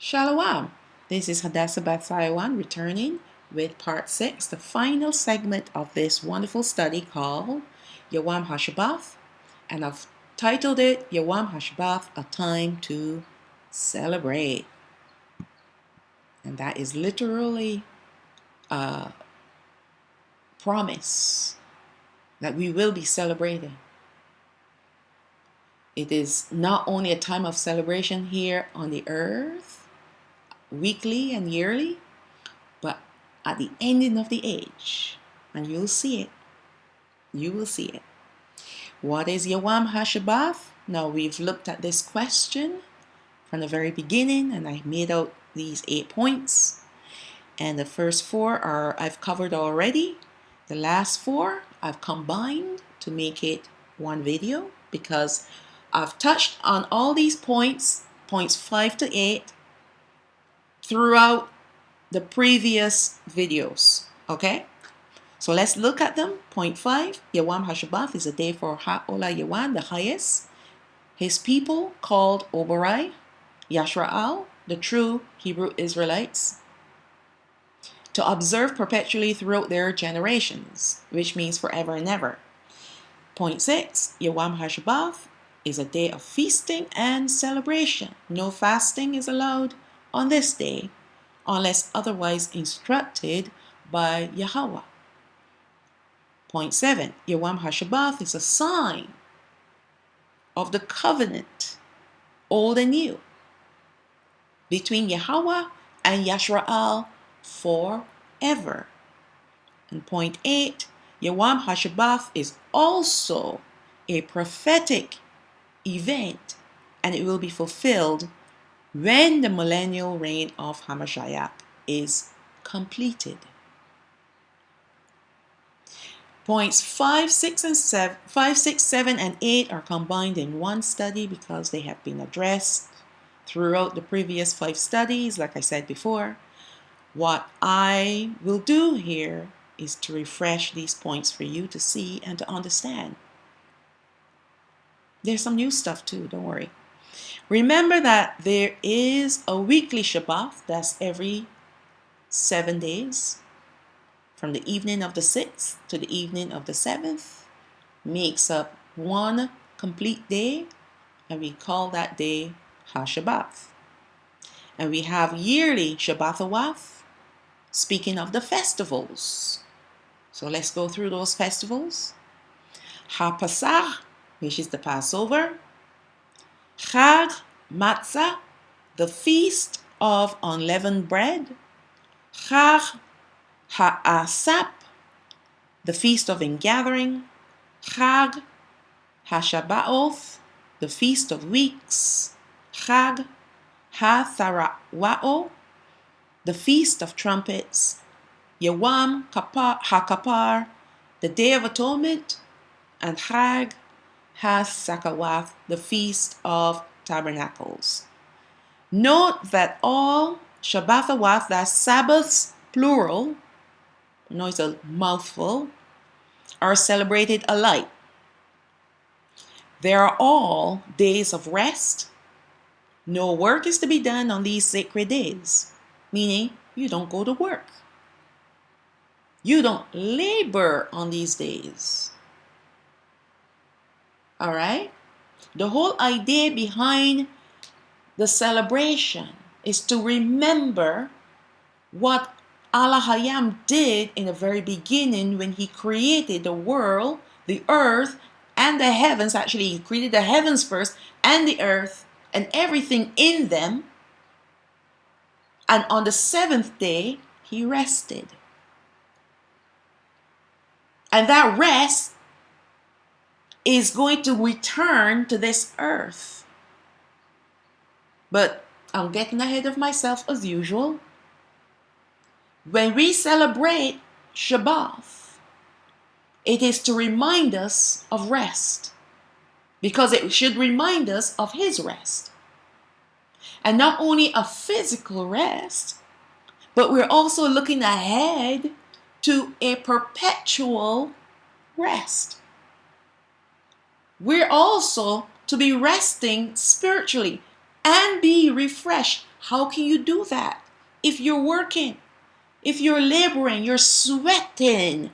Shalom. This is Hashabath returning with part 6, the final segment of this wonderful study called Yawam Hashabath, and I've titled it Yawam Hashabath, a time to celebrate. And that is literally a promise that we will be celebrating. It is not only a time of celebration here on the earth, weekly and yearly, but at the ending of the age, and you'll see it. You will see it. What is Yawam Hashabath? Now we've looked at this question from the very beginning, and I made out these 8 points. And the first 4 I've covered already. The last 4 I've combined to make it one video because I've touched on all these points 5 to 8, throughout the previous videos. Okay? So let's look at them. Point 5, Yawam Hashabath is a day for Ha'ola Yawan, the highest, his people called Oberai, Yashra'al, the true Hebrew Israelites, to observe perpetually throughout their generations, which means forever and ever. Point 6, Yawam Hashabath is a day of feasting and celebration. No fasting is allowed on this day unless otherwise instructed by Yahweh. Point 7, Yawam Hashabath is a sign of the covenant, old and new, between Yahweh and Yashra'al forever. And point 8, Yawam Hashabath is also a prophetic event, and it will be fulfilled when the millennial reign of Hamashiach is completed. Points 5, 6, 7, and 8 are combined in one study because they have been addressed throughout the previous 5 studies, like I said before. What I will do here is to refresh these points for you to see and to understand. There's some new stuff too, don't worry. Remember that there is a weekly Shabbat, that's every 7 days. From the evening of the 6th to the evening of the 7th makes up one complete day, and we call that day Hashabath. And we have yearly Shabbathawath, speaking of the festivals. So let's go through those festivals. HaPasach, which is the Passover. Chag Matzah, the feast of unleavened bread. Chag Ha'asap, the feast of ingathering. Chag Hashabaoth, the feast of weeks. Chag HaTharawa'o, the feast of trumpets. Yawam HaKapar, the day of atonement. And Chag HaSakawath, the feast of tabernacles. Note that all Shabbathawath, that's Sabbaths plural, I know it's a mouthful, are celebrated alike. They are all days of rest. No work is to be done on these sacred days, meaning you don't go to work. You don't labor on these days. All right? The whole idea behind the celebration is to remember what Allah Hayam did in the very beginning when he created the world, the earth, and the heavens. Actually, he created the heavens first and the earth and everything in them. And on the 7th day, he rested. And that rest is going to return to this earth. But I'm getting ahead of myself as usual. When we celebrate Shabbat, it is to remind us of rest, because it should remind us of his rest. And not only a physical rest, but we're also looking ahead to a perpetual rest. We're also to be resting spiritually and be refreshed How can you do that? If you're working, if you're laboring, you're sweating.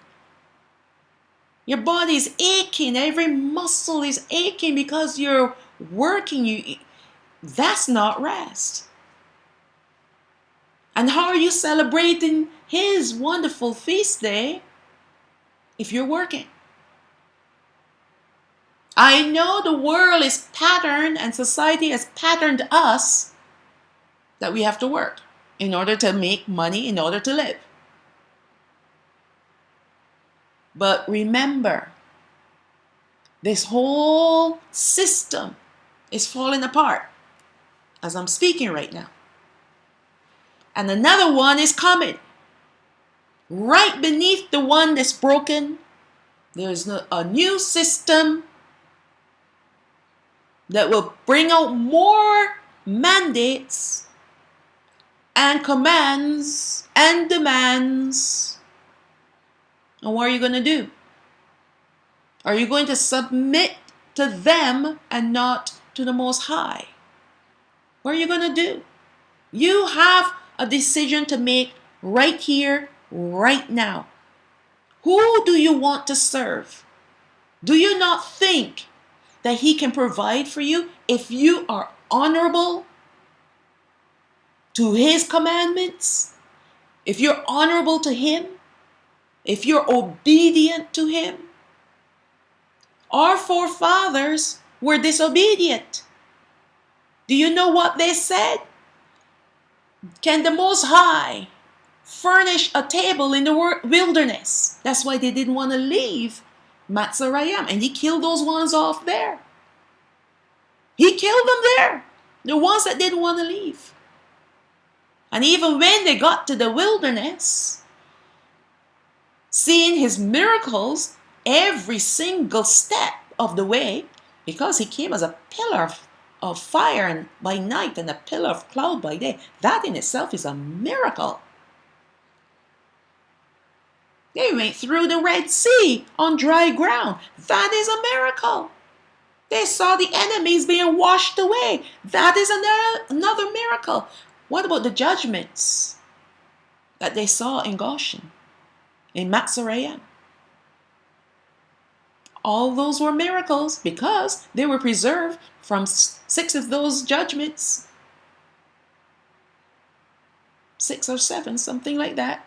Your body is aching. Every muscle is aching because you're working. That's not rest. And how are you celebrating his wonderful feast day if you're working? I know the world is patterned and society has patterned us that we have to work in order to make money, in order to live. But remember, this whole system is falling apart as I'm speaking right now. And another one is coming. Right beneath the one that's broken, there's a new system that will bring out more mandates and commands and demands. And what are you going to do? Are you going to submit to them and not to the Most High? What are you going to do? You have a decision to make right here, right now. Who do you want to serve? Do you not think that He can provide for you if you are honorable to His commandments? If you're honorable to Him? If you're obedient to Him? Our forefathers were disobedient. Do you know what they said? Can the Most High furnish a table in the wilderness? That's why they didn't want to leave Matzarayim, and He killed those ones off there. He killed them there, the ones that didn't want to leave. And even when they got to the wilderness, seeing His miracles every single step of the way, because He came as a pillar of fire and by night and a pillar of cloud by day, that in itself is a miracle. They went through the Red Sea on dry ground. That is a miracle. They saw the enemies being washed away. That is another miracle. What about the judgments that they saw in Goshen, in Matzarayim? All those were miracles because they were preserved from 6 of those judgments. 6 or 7, something like that.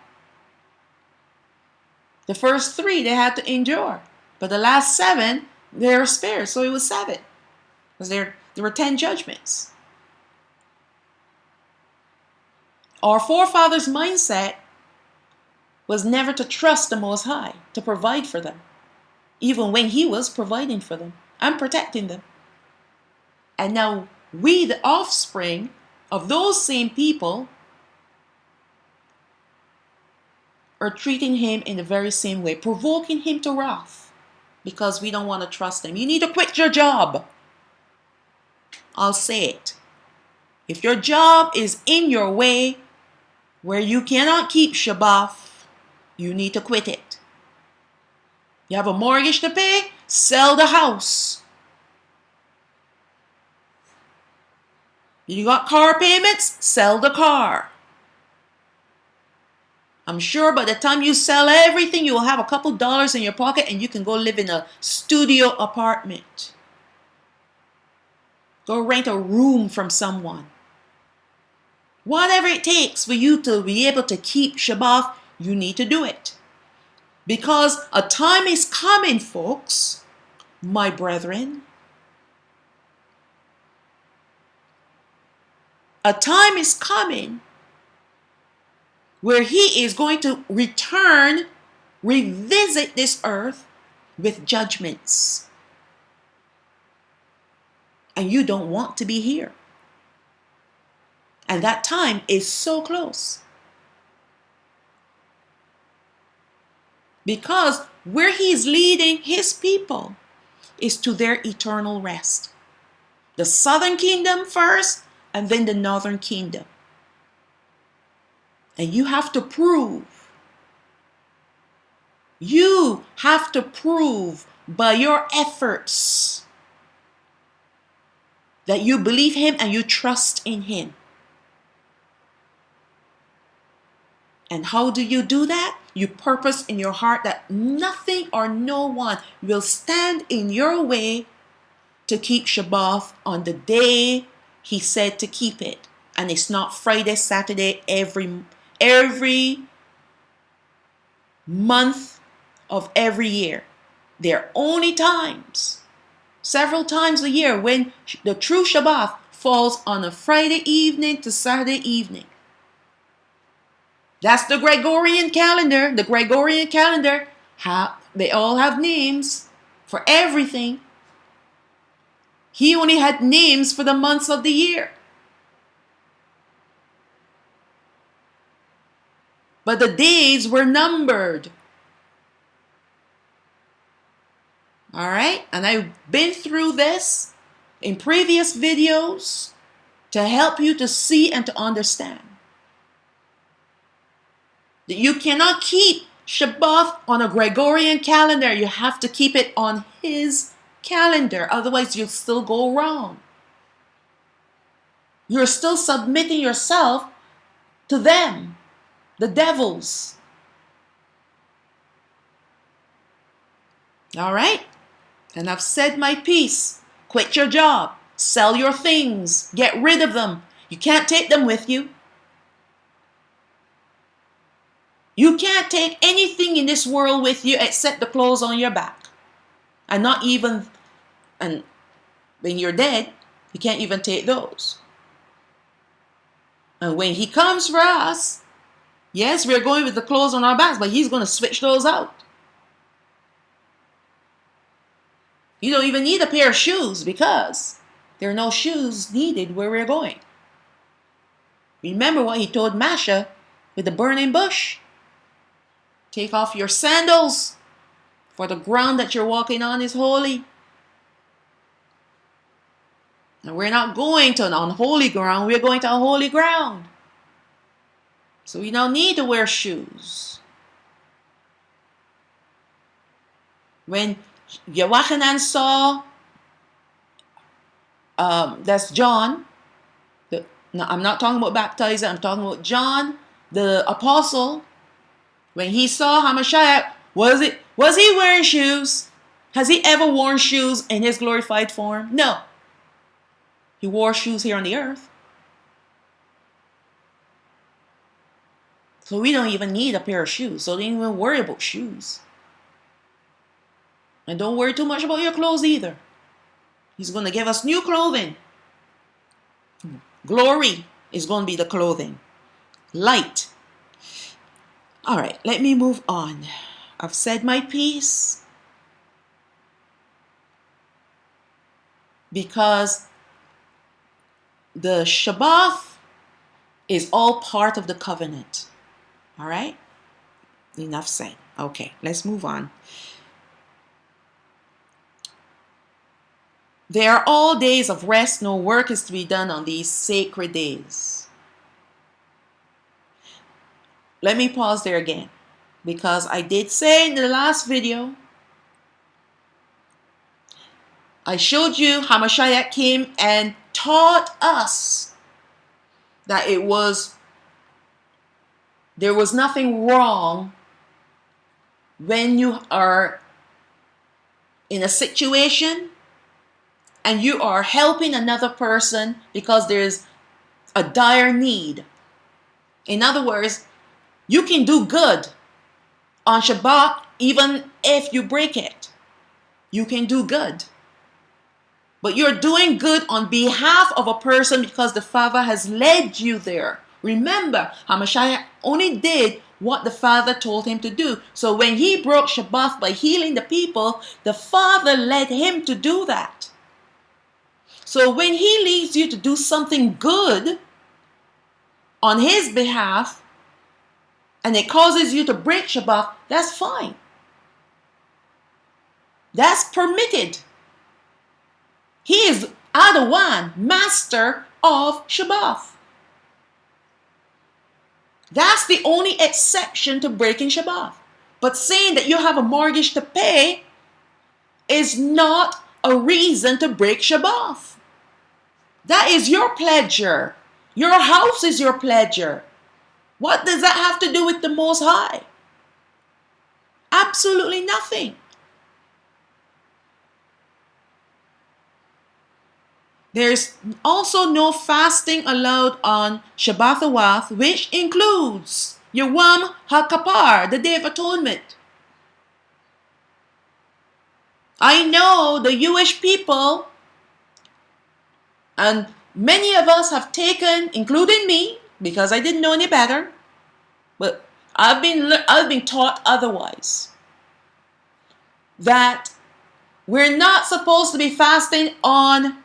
The first 3 they had to endure, but the last 7 they were spared, so it was 7. Because there were 10 judgments. Our forefathers' mindset was never to trust the Most High to provide for them, even when He was providing for them and protecting them. And now we, the offspring of those same people, are treating Him in the very same way, provoking Him to wrath because we don't want to trust Him. You need to quit your job. I'll say it. If your job is in your way, where you cannot keep Sabbath, you need to quit it. You have a mortgage to pay? Sell the house. You got car payments? Sell the car. I'm sure by the time you sell everything, you will have a couple dollars in your pocket and you can go live in a studio apartment. Go rent a room from someone. Whatever it takes for you to be able to keep Sabbath, you need to do it. Because a time is coming, folks, my brethren. A time is coming where He is going to return, revisit this earth with judgments. And you don't want to be here. And that time is so close. Because where He is leading His people is to their eternal rest. The southern kingdom first, and then the northern kingdom. And you have to prove by your efforts that you believe Him and you trust in Him. And how do you do that? You purpose in your heart that nothing or no one will stand in your way to keep Shabbat on the day he said to keep it. And it's not Friday, Saturday, every month of every year. There are only times, several times a year, when the true Shabbat falls on a Friday evening to Saturday evening. That's the Gregorian calendar. The Gregorian calendar, they all have names for everything. He only had names for the months of the year. But the days were numbered. All right? And I've been through this in previous videos to help you to see and to understand that you cannot keep Shabbat on a Gregorian calendar. You have to keep it on his calendar. Otherwise, you'll still go wrong. You're still submitting yourself to them, the devils. All right? And I've said my piece. Quit your job. Sell your things. Get rid of them. You can't take them with you. You can't take anything in this world with you except the clothes on your back. And not even, and when you're dead, you can't even take those. And when he comes for us, yes, we're going with the clothes on our backs, but he's going to switch those out. You don't even need a pair of shoes because there are no shoes needed where we're going. Remember what he told Masha with the burning bush. Take off your sandals, for the ground that you're walking on is holy. And we're not going to an unholy ground, we're going to a holy ground. So we don't need to wear shoes. When Yawam saw, that's John. No, I'm not talking about baptizer, I'm talking about John, the apostle. When he saw Hamashiach, was he wearing shoes? Has he ever worn shoes in his glorified form? No. He wore shoes here on the earth. So we don't even need a pair of shoes. So don't even worry about shoes. And don't worry too much about your clothes either. He's going to give us new clothing. Glory is going to be the clothing. Light. All right, let me move on. I've said my piece. Because the Shabbat is all part of the covenant. All right? Enough said. Okay, let's move on. There are all days of rest. No work is to be done on these sacred days. Let me pause there again. Because I did say in the last video, I showed you how Mashiach came and taught us that there was nothing wrong when you are in a situation and you are helping another person because there's a dire need. In other words, you can do good on Shabbat even if you break it. You can do good. But you're doing good on behalf of a person because the Father has led you there. Remember, Hamashiach only did what the Father told him to do. So when he broke Shabbat by healing the people, the Father led him to do that. So when he leads you to do something good on his behalf, and it causes you to break Shabbat, that's fine. That's permitted. He is Adawan, master of Shabbat. That's the only exception to breaking Shabbat. But saying that you have a mortgage to pay is not a reason to break Shabbat. That is your pleasure. Your house is your pleasure. What does that have to do with the Most High? Absolutely nothing. There's also no fasting allowed on Shabbat, which includes Yawam HaKapar, the Day of Atonement. I know the Jewish people, and many of us have taken, including me, because I didn't know any better, but I've been taught otherwise, that we're not supposed to be fasting on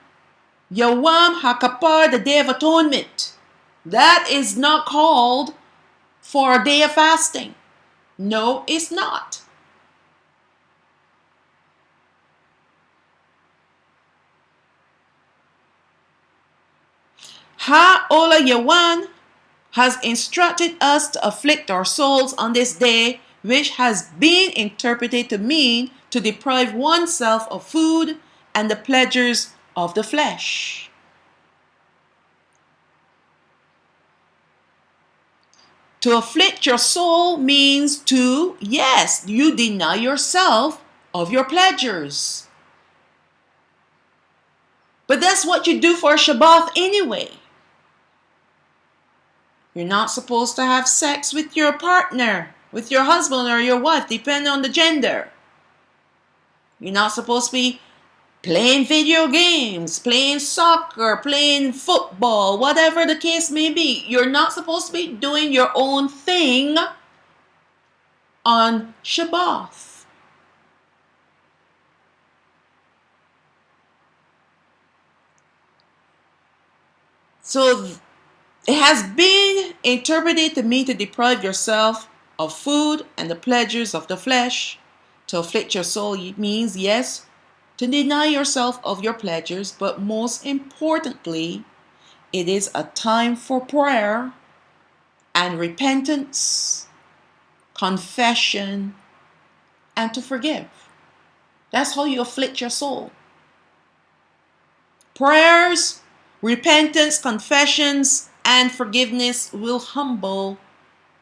Yawam HaKapar, the Day of Atonement. That is not called for a day of fasting. No, it's not. Ha'ola Yawan has instructed us to afflict our souls on this day, which has been interpreted to mean to deprive oneself of food and the pleasures of the flesh. To afflict your soul means to, yes, you deny yourself of your pleasures. But that's what you do for Shabbat anyway. You're not supposed to have sex with your partner, with your husband or your wife, depending on the gender. You're not supposed to be playing video games, playing soccer, playing football, whatever the case may be. You're not supposed to be doing your own thing on Shabbat. So it has been interpreted to mean to deprive yourself of food and the pleasures of the flesh. To afflict your soul means, yes, to deny yourself of your pleasures, but most importantly, it is a time for prayer and repentance, confession, and to forgive. That's how you afflict your soul. Prayers, repentance, confessions, and forgiveness will humble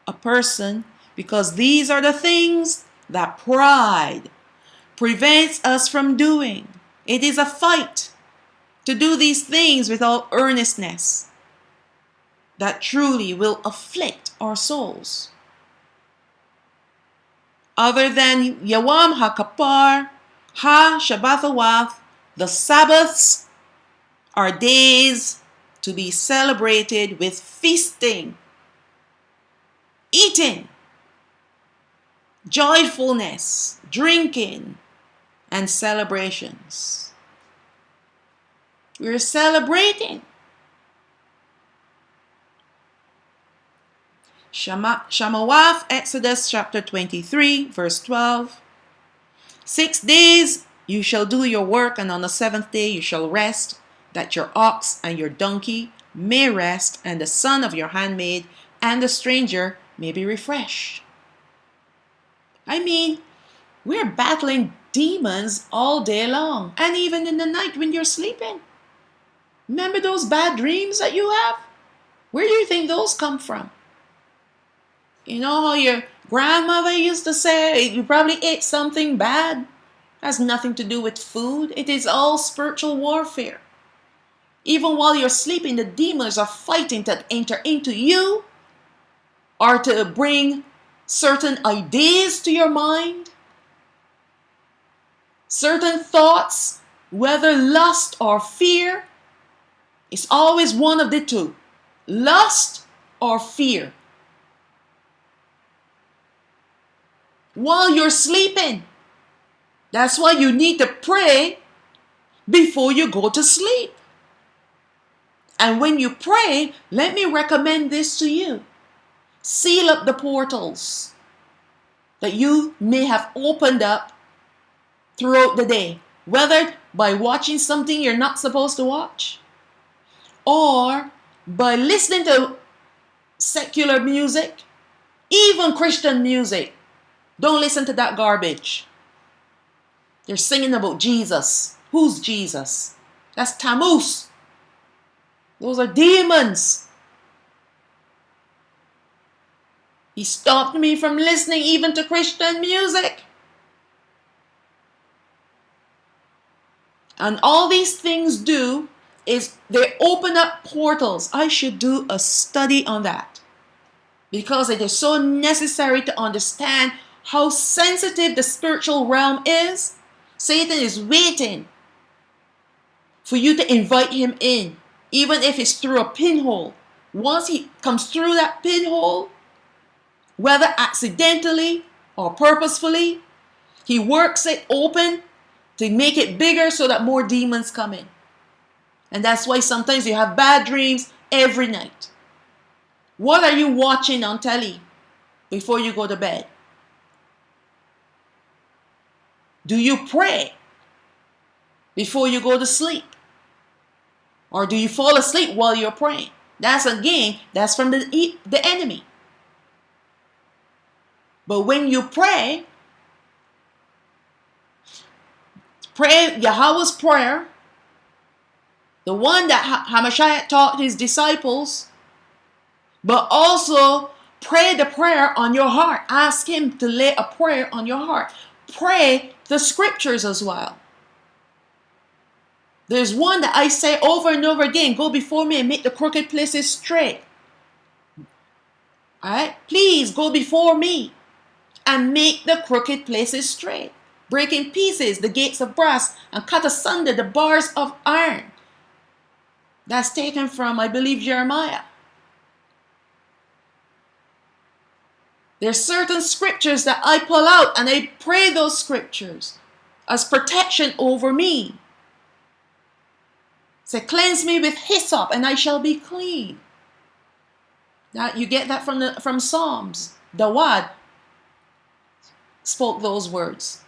a person, because these are the things that pride prevents us from doing. It is a fight to do these things without earnestness that truly will afflict our souls. Other than Yawam HaKapar, Hashabath, the Sabbaths are days to be celebrated with feasting, eating, joyfulness, drinking, and celebrations. We're celebrating. Shamawaf, Exodus chapter 23, verse 12. 6 days you shall do your work, and on the seventh day you shall rest, that your ox and your donkey may rest, and the son of your handmaid and the stranger may be refreshed. I mean, we're battling demons all day long, and even in the night when you're sleeping. Remember those bad dreams that you have? Where do you think those come from? You know how your grandmother used to say, you probably ate something bad? It has nothing to do with food. It is all spiritual warfare. Even while you're sleeping, the demons are fighting to enter into you, or to bring certain ideas to your mind, certain thoughts, whether lust or fear. It's always one of the two, lust or fear. While you're sleeping. That's why you need to pray before you go to sleep. And when you pray, let me recommend this to you. Seal up the portals that you may have opened up throughout the day, whether by watching something you're not supposed to watch, or by listening to secular music, even Christian music. Don't listen to that garbage. They're singing about Jesus. Who's Jesus? That's Tammuz. Those are demons. He stopped me from listening even to Christian music. And all these things do is they open up portals. I should do a study on that, because it is so necessary to understand how sensitive the spiritual realm is. Satan is waiting for you to invite him in, even if it's through a pinhole. Once he comes through that pinhole, whether accidentally or purposefully, he works it open to make it bigger so that more demons come in. And that's why sometimes you have bad dreams every night. What are you watching on telly before you go to bed? Do you pray before you go to sleep? Or do you fall asleep while you're praying? That's from the enemy. But when you pray Yahweh's prayer, the one that Hamashiach taught his disciples, but also pray the prayer on your heart. Ask him to lay a prayer on your heart. Pray the scriptures as well. There's one that I say over and over again: go before me and make the crooked places straight. All right? Please go before me and make the crooked places straight. Break in pieces the gates of brass and cut asunder the bars of iron. That's taken from, I believe, Jeremiah. There's certain scriptures that I pull out and I pray those scriptures as protection over me. Say, cleanse me with hyssop and I shall be clean. Now you get that from Psalms. Dawad spoke those words.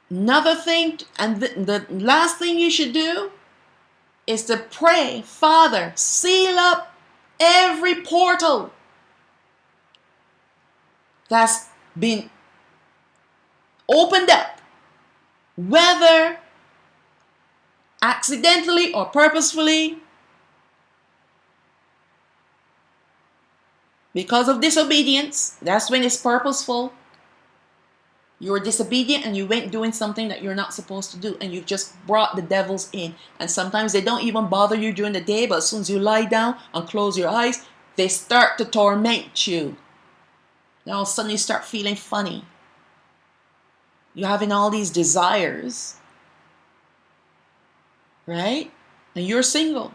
Another thing, and the last thing you should do, is to pray, Father, seal up every portal that's been opened up, whether accidentally or purposefully, because of disobedience. That's when it's purposeful. You were disobedient and you went doing something that you're not supposed to do, and you've just brought the devils in. And sometimes they don't even bother you during the day, but as soon as you lie down and close your eyes, they start to torment you. Then all of a sudden you start feeling funny. You're having all these desires, right? And you're single.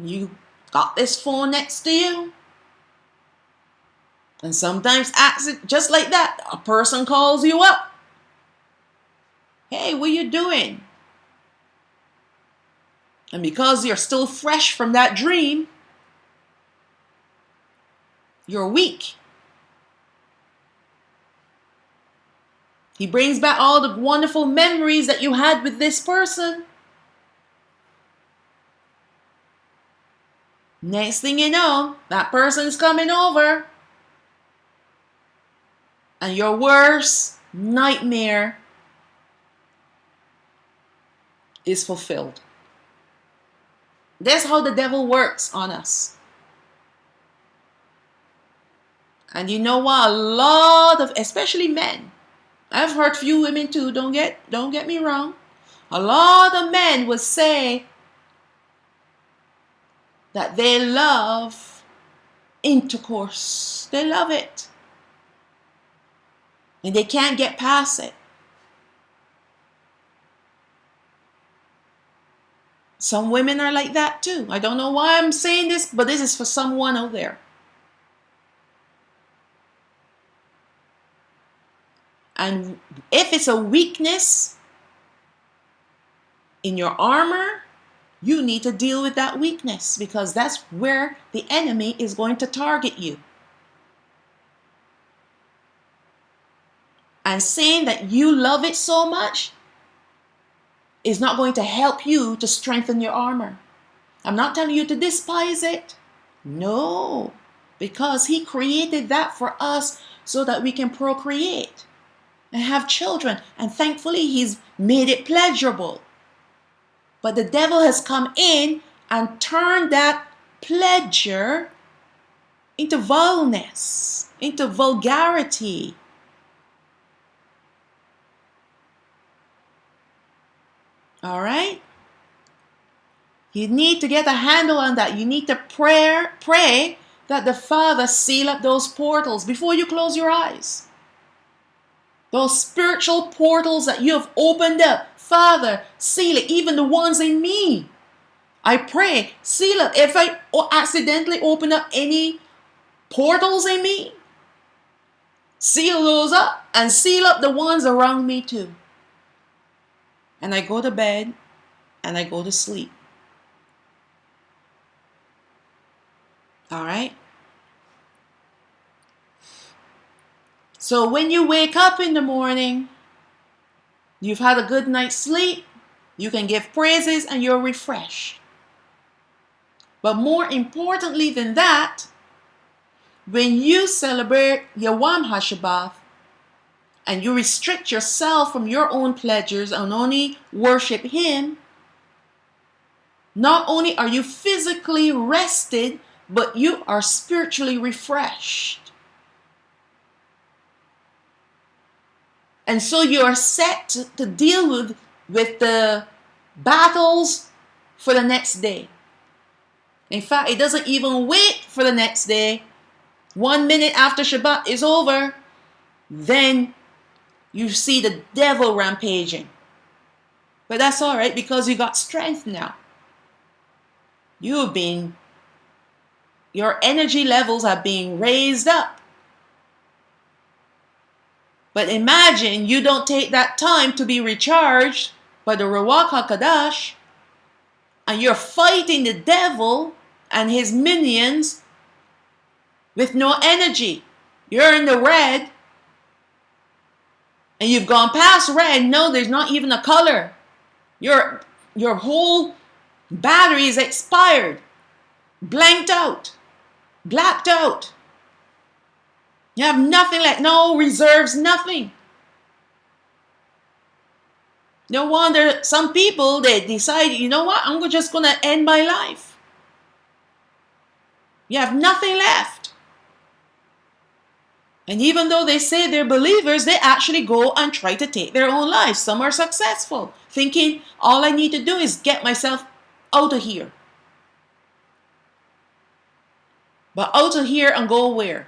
You got this phone next to you. And sometimes, just like that, a person calls you up. Hey, what are you doing? And because you're still fresh from that dream, you're weak. He brings back all the wonderful memories that you had with this person. Next thing you know, that person's coming over. And your worst nightmare is fulfilled. That's how the devil works on us. And you know what? A lot of, especially men, I've heard few women too, don't get me wrong. A lot of men would say that they love intercourse. They love it. And they can't get past it. Some women are like that too. I don't know why I'm saying this, but this is for someone out there. And if it's a weakness in your armor, you need to deal with that weakness, because that's where the enemy is going to target you. And saying that you love it so much is not going to help you to strengthen your armor. I'm not telling you to despise it. No, because he created that for us so that we can procreate and have children. And thankfully, he's made it pleasurable. But the devil has come in and turn that pleasure into vileness, into vulgarity. All right? You need to get a handle on that. You need to pray that the Father seal up those portals before you close your eyes. Those spiritual portals that you have opened up, Father, seal it, even the ones in me. I pray, seal it. If I accidentally open up any portals in me, seal those up and seal up the ones around me too. And I go to bed and I go to sleep. All right? So when you wake up in the morning, you've had a good night's sleep, you can give praises and you're refreshed. But more importantly than that, when you celebrate Yawam Hashabath and you restrict yourself from your own pleasures and only worship Him, not only are you physically rested, but you are spiritually refreshed. And so you are set to deal with the battles for the next day. In fact, it doesn't even wait for the next day. 1 minute after Shabbat is over, then you see the devil rampaging. But that's all right because you got strength now. Your energy levels are being raised up. But imagine you don't take that time to be recharged by the Ruach HaKadosh, and you're fighting the devil and his minions with no energy. You're in the red, and you've gone past red. No, there's not even a color. Your whole battery is expired, blanked out, blacked out. You have nothing left, no reserves, nothing. No wonder some people, they decide, you know what, I'm just going to end my life. You have nothing left. And even though they say they're believers, they actually go and try to take their own lives. Some are successful, thinking all I need to do is get myself out of here. But out of here and go where?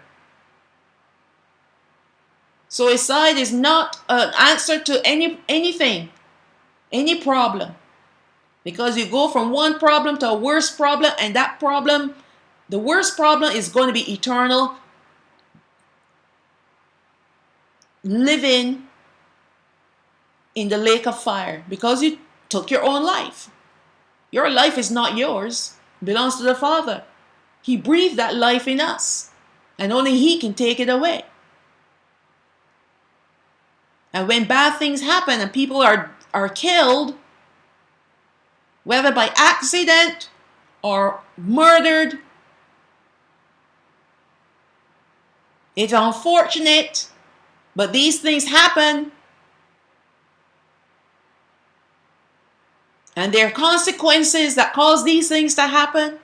Suicide is not an answer to anything, any problem. Because you go from one problem to a worse problem, and that problem, the worst problem is going to be eternal, living in the lake of fire because you took your own life. Your life is not yours, it belongs to the Father. He breathed that life in us, and only He can take it away. And when bad things happen and people are killed, whether by accident or murdered, it's unfortunate, but these things happen. And there are consequences that cause these things to happen.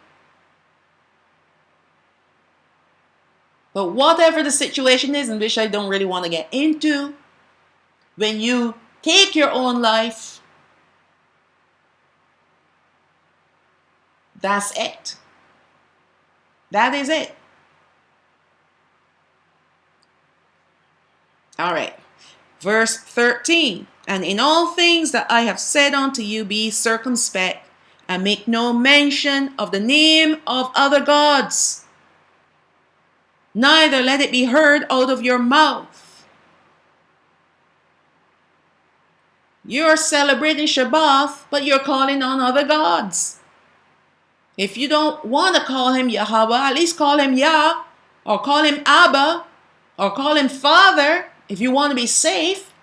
But whatever the situation is, in which I don't really want to get into, when you take your own life, that's it. That is it. All right. Verse 13. And in all things that I have said unto you, be circumspect, and make no mention of the name of other gods, neither let it be heard out of your mouth. You're celebrating Shabbat, but you're calling on other gods. If you don't want to call Him Yahweh, at least call Him Yah, or call Him Abba, or call Him Father, if you want to be safe.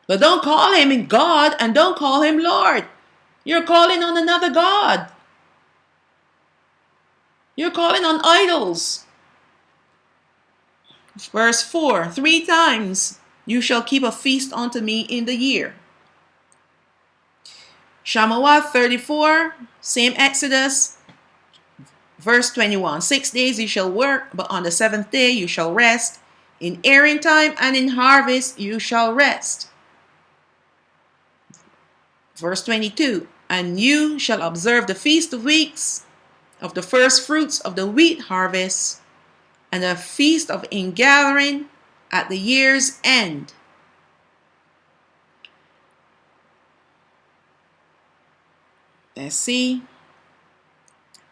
But don't call Him God, and don't call Him Lord. You're calling on another God. You're calling on idols. Verse 4, 3 times you shall keep a feast unto me in the year. Shamawat 34, same Exodus, verse 21. 6 days you shall work, but on the seventh day you shall rest. In airing time and in harvest you shall rest. Verse 22. And you shall observe the feast of weeks, of the first fruits of the wheat harvest, and the feast of ingathering at the year's end. Let's see.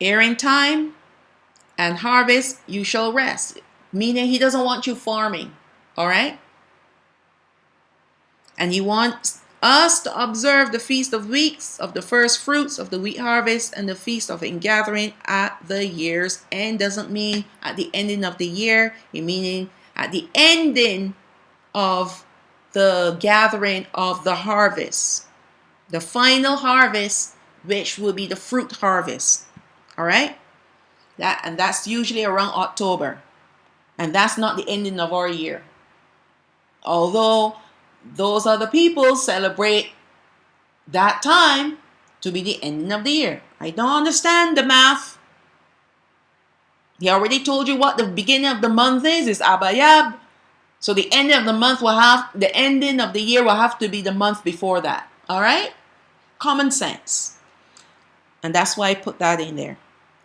Airing time and harvest you shall rest. Meaning he doesn't want you farming. All right? And he wants us to observe the feast of weeks, of the first fruits of the wheat harvest, and the feast of ingathering at the year's end. Doesn't mean at the ending of the year. It meaning at the ending of the gathering of the harvest. The final harvest, which will be the fruit harvest. All right? That's usually around October. And that's not the ending of our year. Although those other people celebrate that time to be the ending of the year. I don't understand the math. He already told you what the beginning of the month is. It's Abayab. So the ending of the month the ending of the year will have to be the month before that. All right? Common sense. And that's why I put that in there.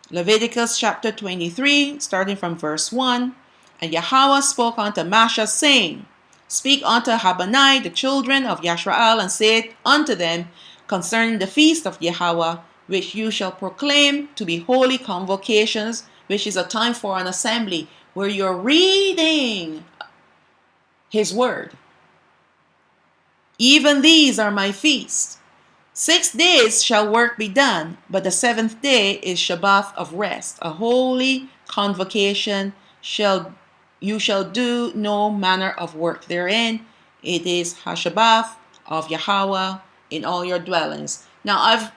Leviticus chapter 23, starting from verse 1. And Yahweh spoke unto Masha, saying, Speak unto Habanai, the children of Yashrael, and said unto them concerning the feast of Yahweh, which you shall proclaim to be holy convocations, which is a time for an assembly where you're reading his word. Even these are my feasts. 6 days shall work be done, but the seventh day is Sabbath of rest, a holy convocation. You shall do no manner of work therein. It is Hashabath of Yahweh in all your dwellings. Now, I've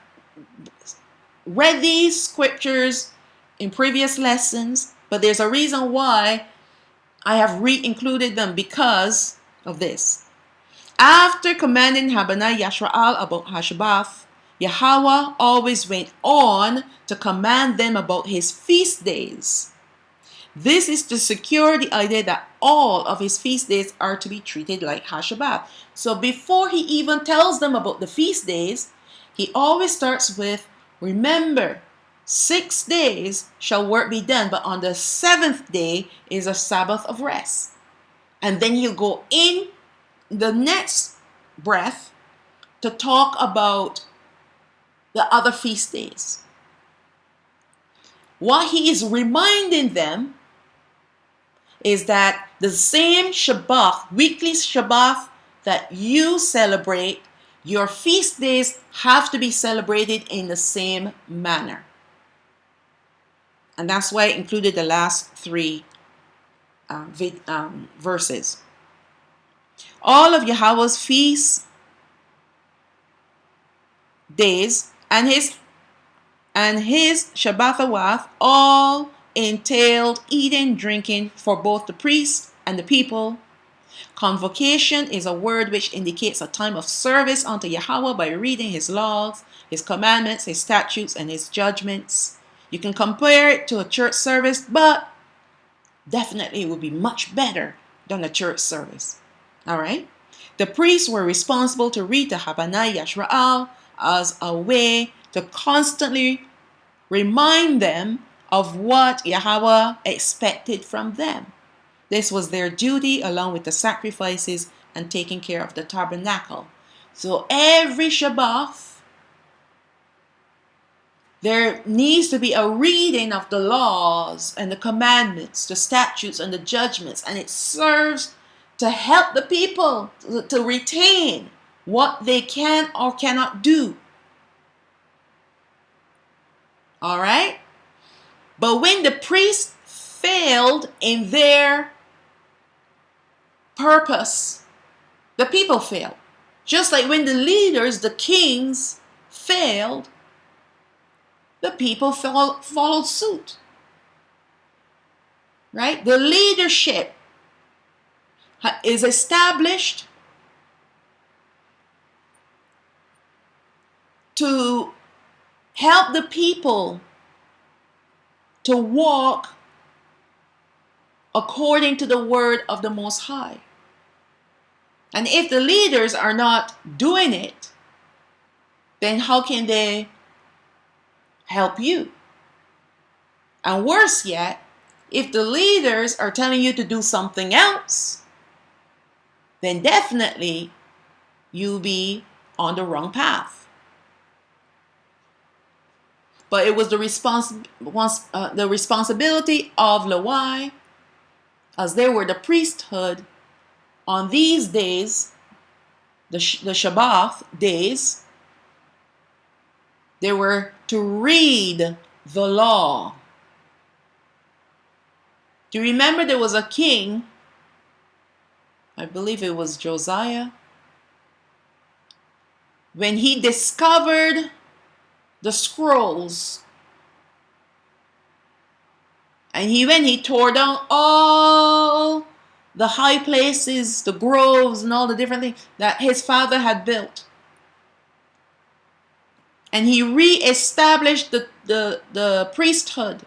read these scriptures in previous lessons, but there's a reason why I have re-included them because of this. After commanding Habanai Yashrael about Hashabath, Yahweh always went on to command them about his feast days. This is to secure the idea that all of his feast days are to be treated like Hashabath. So before he even tells them about the feast days, he always starts with, remember, 6 days shall work be done, but on the seventh day is a Sabbath of rest. And then he'll go in the next breath to talk about the other feast days. What he is reminding them is that the same Shabbat, weekly Shabbat that you celebrate, your feast days have to be celebrated in the same manner. And that's why I included the last three verses. All of Yahweh's feast days and his Shabbathawath all entailed eating, drinking for both the priests and the people. Convocation is a word which indicates a time of service unto Yahweh by reading his laws, his commandments, his statutes, and his judgments. You can compare it to a church service, but definitely it would be much better than a church service. All right? The priests were responsible to read the Habanai Yashrael as a way to constantly remind them of what Yahweh expected from them. This was their duty along with the sacrifices and taking care of the tabernacle. So every Shabbat, there needs to be a reading of the laws and the commandments, the statutes and the judgments, and it serves to help the people to retain what they can or cannot do. All right? But when the priests failed in their purpose, the people failed. Just like when the leaders, the kings, failed, the people followed suit. Right? The leadership is established to help the people to walk according to the word of the Most High. And if the leaders are not doing it, then how can they help you? And worse yet, if the leaders are telling you to do something else, then definitely you'll be on the wrong path. But it was the responsibility of Levi, as they were the priesthood on these days, the Sabbath days. They were to read the law. Do you remember there was a king, I believe it was Josiah, when he discovered the scrolls, and he tore down all the high places, the groves, and all the different things that his father had built. And he re-established the priesthood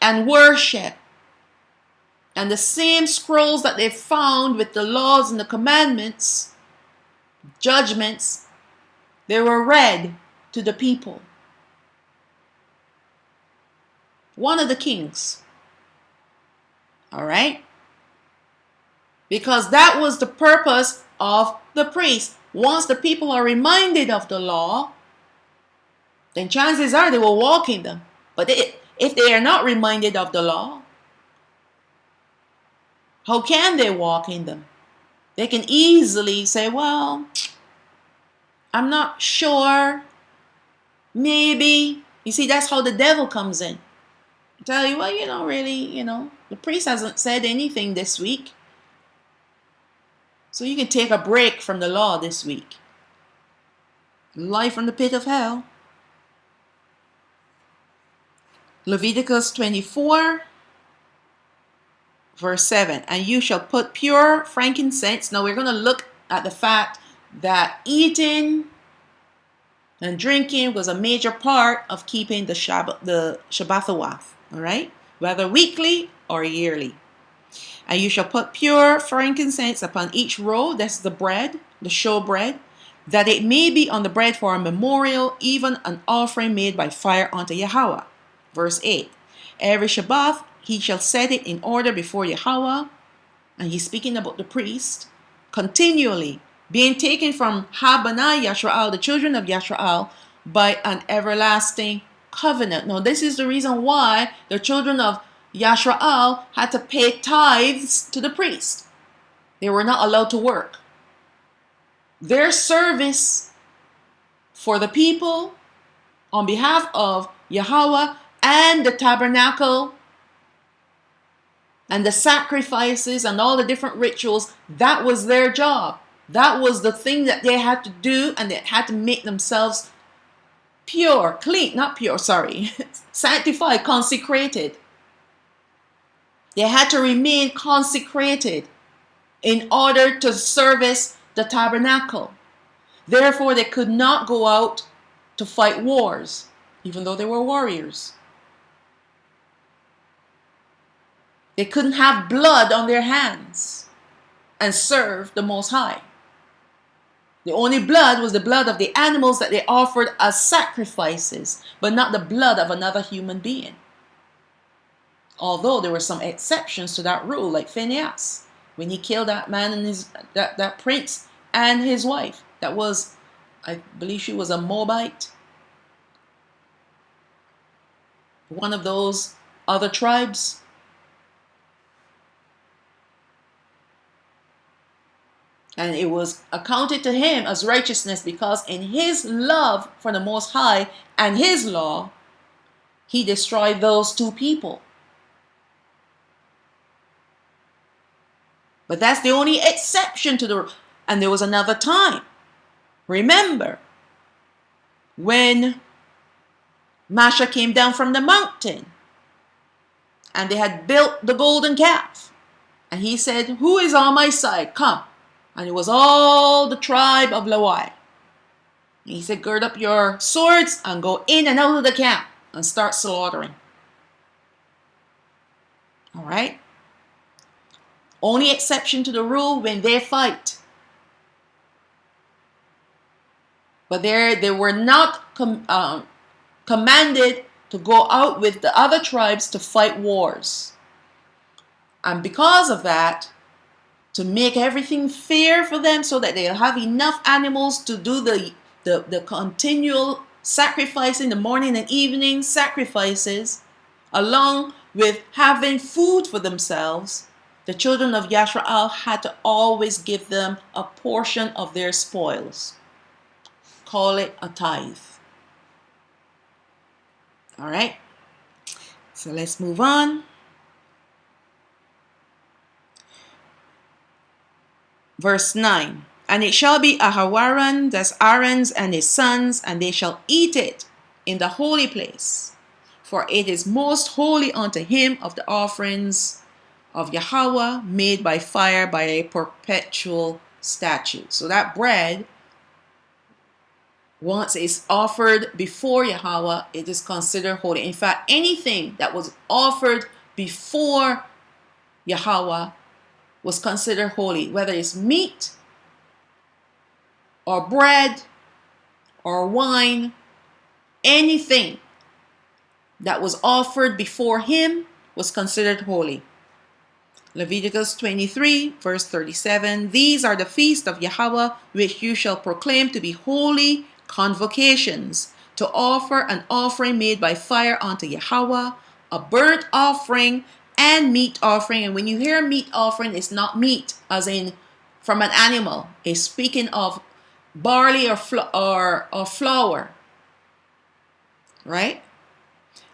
and worship. And the same scrolls that they found with the laws and the commandments, judgments, they were read to the people. One of the kings. All right? Because that was the purpose of the priest. Once the people are reminded of the law, then chances are they will walk in them. But if they are not reminded of the law, how can they walk in them? They can easily say, well, I'm not sure. Maybe. You see, that's how the devil comes in. Tell you, well, the priest hasn't said anything this week. So you can take a break from the law this week. Life from the pit of hell. Leviticus 24, verse 7. And you shall put pure frankincense. Now we're going to look at the fact that eating and drinking was a major part of keeping the Shabbath. All right? Whether weekly or yearly. And you shall put pure frankincense upon each roll, that's the bread, the showbread, that it may be on the bread for a memorial, even an offering made by fire unto Yahweh. Verse 8. Every Shabbath he shall set it in order before Yahweh, and he's speaking about the priest, continually, being taken from Habana Yashrael, the children of Yashrael, by an everlasting covenant. Now this is the reason why the children of Yashrael had to pay tithes to the priest. They were not allowed to work. Their service for the people on behalf of Yahweh and the tabernacle and the sacrifices and all the different rituals, that was their job. That was the thing that they had to do, and they had to make themselves pure, clean, not pure, sorry, sanctified, consecrated. They had to remain consecrated in order to service the tabernacle. Therefore, they could not go out to fight wars, even though they were warriors. They couldn't have blood on their hands and serve the Most High. The only blood was the blood of the animals that they offered as sacrifices, but not the blood of another human being. Although there were some exceptions to that rule, like Phinehas, when he killed that man and that prince and his wife. That was, I believe she was a Moabite. One of those other tribes. And it was accounted to him as righteousness because in his love for the Most High and his law, he destroyed those two people. But that's the only exception to the... And there was another time. Remember, when Masha came down from the mountain and they had built the golden calf. And he said, who is on my side? Come. And it was all the tribe of Levi. He said, gird up your swords and go in and out of the camp and start slaughtering. All right? Only exception to the rule when they fight. But they were not commanded to go out with the other tribes to fight wars. And because of that, to make everything fair for them so that they'll have enough animals to do the continual sacrifice in the morning and evening sacrifices, along with having food for themselves, the children of Yashrael had to always give them a portion of their spoils. Call it a tithe. All right. So let's move on. Verse 9. And it shall be Aharon, that's Aaron's and his sons, and they shall eat it in the holy place. For it is most holy unto him of the offerings of Yahweh made by fire by a perpetual statute. So that bread, once it's offered before Yahweh, it is considered holy. In fact, anything that was offered before Yahweh was considered holy, whether it's meat or bread or wine, anything that was offered before him was considered holy. Leviticus 23, verse 37, these are the feasts of Yahweh, which you shall proclaim to be holy convocations, to offer an offering made by fire unto Yahweh, a burnt offering and meat offering. And when you hear meat offering, it's not meat as in from an animal. It's speaking of barley or flour, right?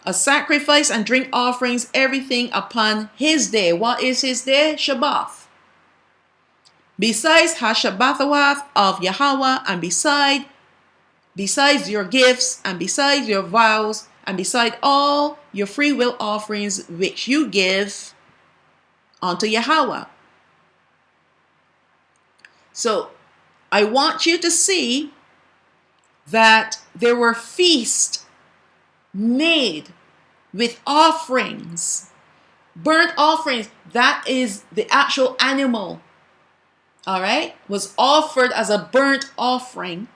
A sacrifice and drink offerings, everything upon his day. What is his day? Sabbath. Besides Hashabath of Yahweh, and besides your gifts, and besides your vows, and beside all your free will offerings which you give unto Yahweh. So I want you to see that there were feasts made with offerings, burnt offerings. That is the actual animal, all right, was offered as a burnt offering.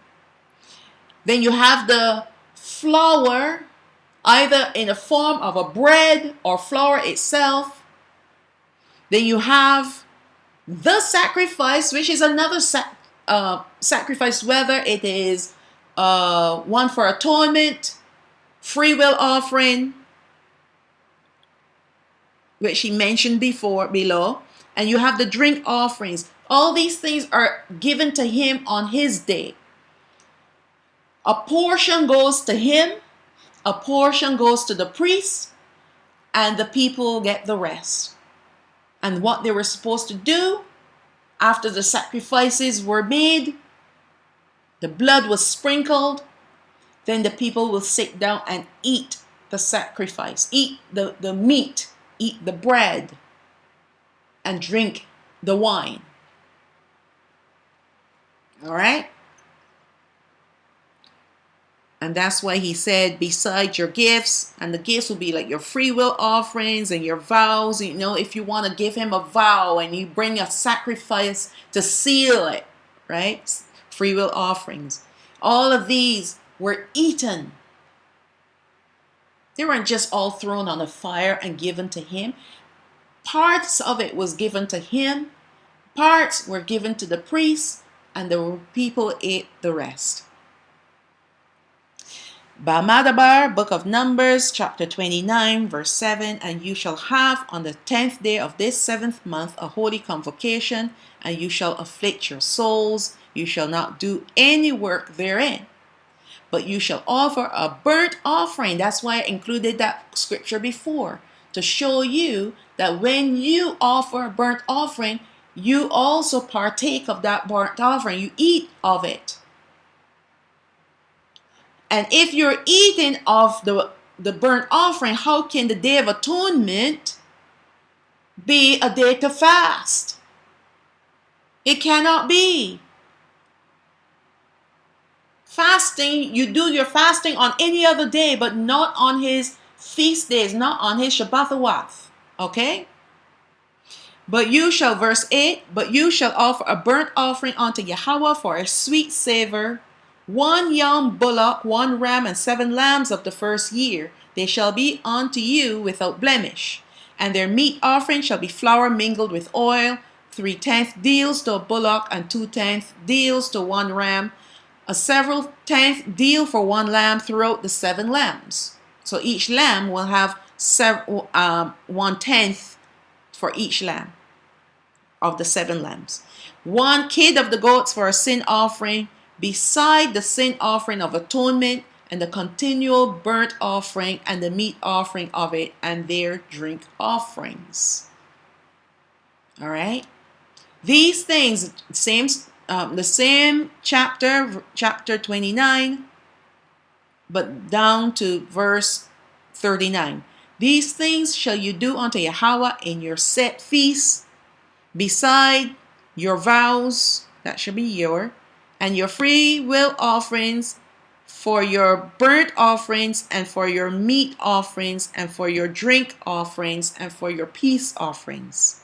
Then you have the flour, either in the form of a bread or flour itself. Then you have the sacrifice, which is another sacrifice, whether it is one for atonement, free will offering, which he mentioned below, and you have the drink offerings. All these things are given to him on his day. A portion goes to him, a portion goes to the priest, and the people get the rest. And what they were supposed to do after the sacrifices were made, the blood was sprinkled, then the people will sit down and eat the sacrifice, eat the meat, eat the bread, and drink the wine. All right? And that's why he said, besides your gifts, and the gifts will be like your free will offerings and your vows. You know, if you want to give him a vow and you bring a sacrifice to seal it, right? Free will offerings. All of these were eaten. They weren't just all thrown on a fire and given to him. Parts of it was given to him. Parts were given to the priests, and the people ate the rest. Bamadabar, Book of Numbers, chapter 29, verse 7, and you shall have on the 10th day of this 7th month a holy convocation, and you shall afflict your souls. You shall not do any work therein, but you shall offer a burnt offering. That's why I included that scripture before, to show you that when you offer a burnt offering, you also partake of that burnt offering. You eat of it. And if you're eating of the burnt offering, how can the Day of Atonement be a day to fast? It cannot be. Fasting, you do your fasting on any other day, but not on his feast days, not on his Shabbath. Okay? But you shall, verse 8, but you shall offer a burnt offering unto Yahweh for a sweet savor, one young bullock, one ram, and 7 lambs of the first year. They shall be unto you without blemish. And their meat offering shall be flour mingled with oil, 3/10 deals to a bullock, and 2/10 deals to one ram, a several tenth deal for one lamb throughout the 7 lambs. So each lamb will have 1/10 for each lamb of the 7 lambs. 1 kid of the goats for a sin offering, beside the sin offering of atonement, and the continual burnt offering, and the meat offering of it, and their drink offerings. All right. These things, the same chapter 29, but down to verse 39. These things shall you do unto Yahweh in your set feasts, beside your vows, that should be and your free will offerings, for your burnt offerings, and for your meat offerings, and for your drink offerings, and for your peace offerings.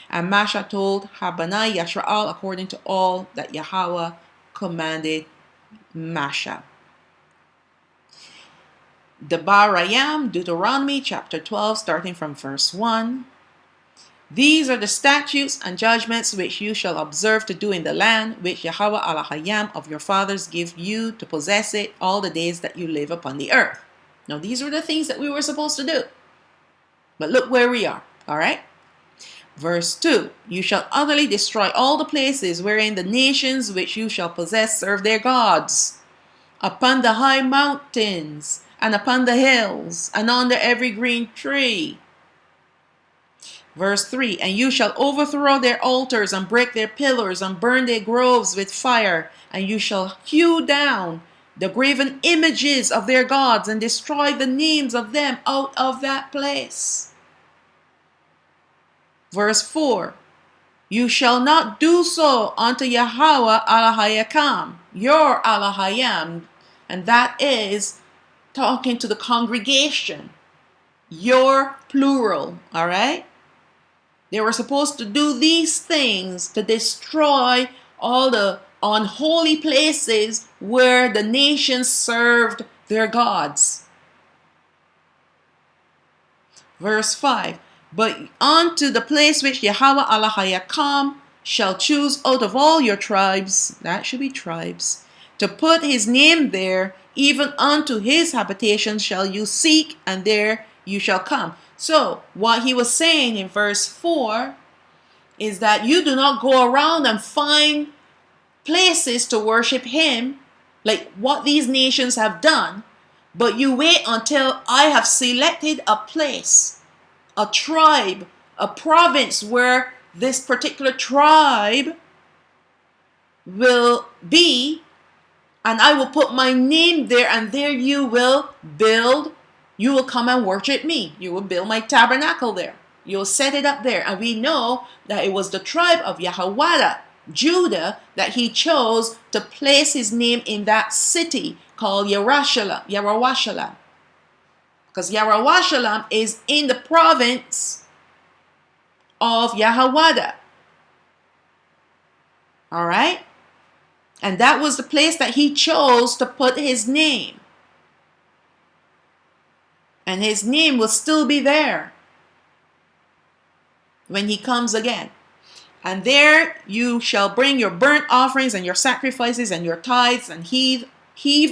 And Masha told Habanai Yashraal according to all that Yahweh commanded Masha. Debarayam, Deuteronomy chapter 12, starting from verse 1. These are the statutes and judgments which you shall observe to do in the land which Yahweh Elohim of your fathers give you to possess it all the days that you live upon the earth. Now these were the things that we were supposed to do. But look where we are, all right? Verse 2, you shall utterly destroy all the places wherein the nations which you shall possess serve their gods, upon the high mountains, and upon the hills, and under every green tree. Verse 3, and you shall overthrow their altars, and break their pillars, and burn their groves with fire, and you shall hew down the graven images of their gods, and destroy the names of them out of that place. Verse 4, you shall not do so unto Yahweh Elohim, your Elohim, and that is talking to the congregation, your plural, all right? They were supposed to do these things to destroy all the unholy places where the nations served their gods. Verse 5, but unto the place which Yahweh Elohim shall choose out of all your tribes, that should be tribes, to put his name there, even unto his habitation shall you seek, and there you shall come. So what he was saying in verse 4 is that you do not go around and find places to worship him like what these nations have done, but you wait until I have selected a place, a tribe, a province where this particular tribe will be, and I will put my name there, and there you will build. You will come and worship me. You will build my tabernacle there. You will set it up there. And we know that it was the tribe of Yahweh, Judah, that he chose to place his name in that city called Yerushalayim. Because Yerushalayim is in the province of Yahweh. All right? And that was the place that he chose to put his name. And his name will still be there when he comes again. And there you shall bring your burnt offerings and your sacrifices and your tithes and heave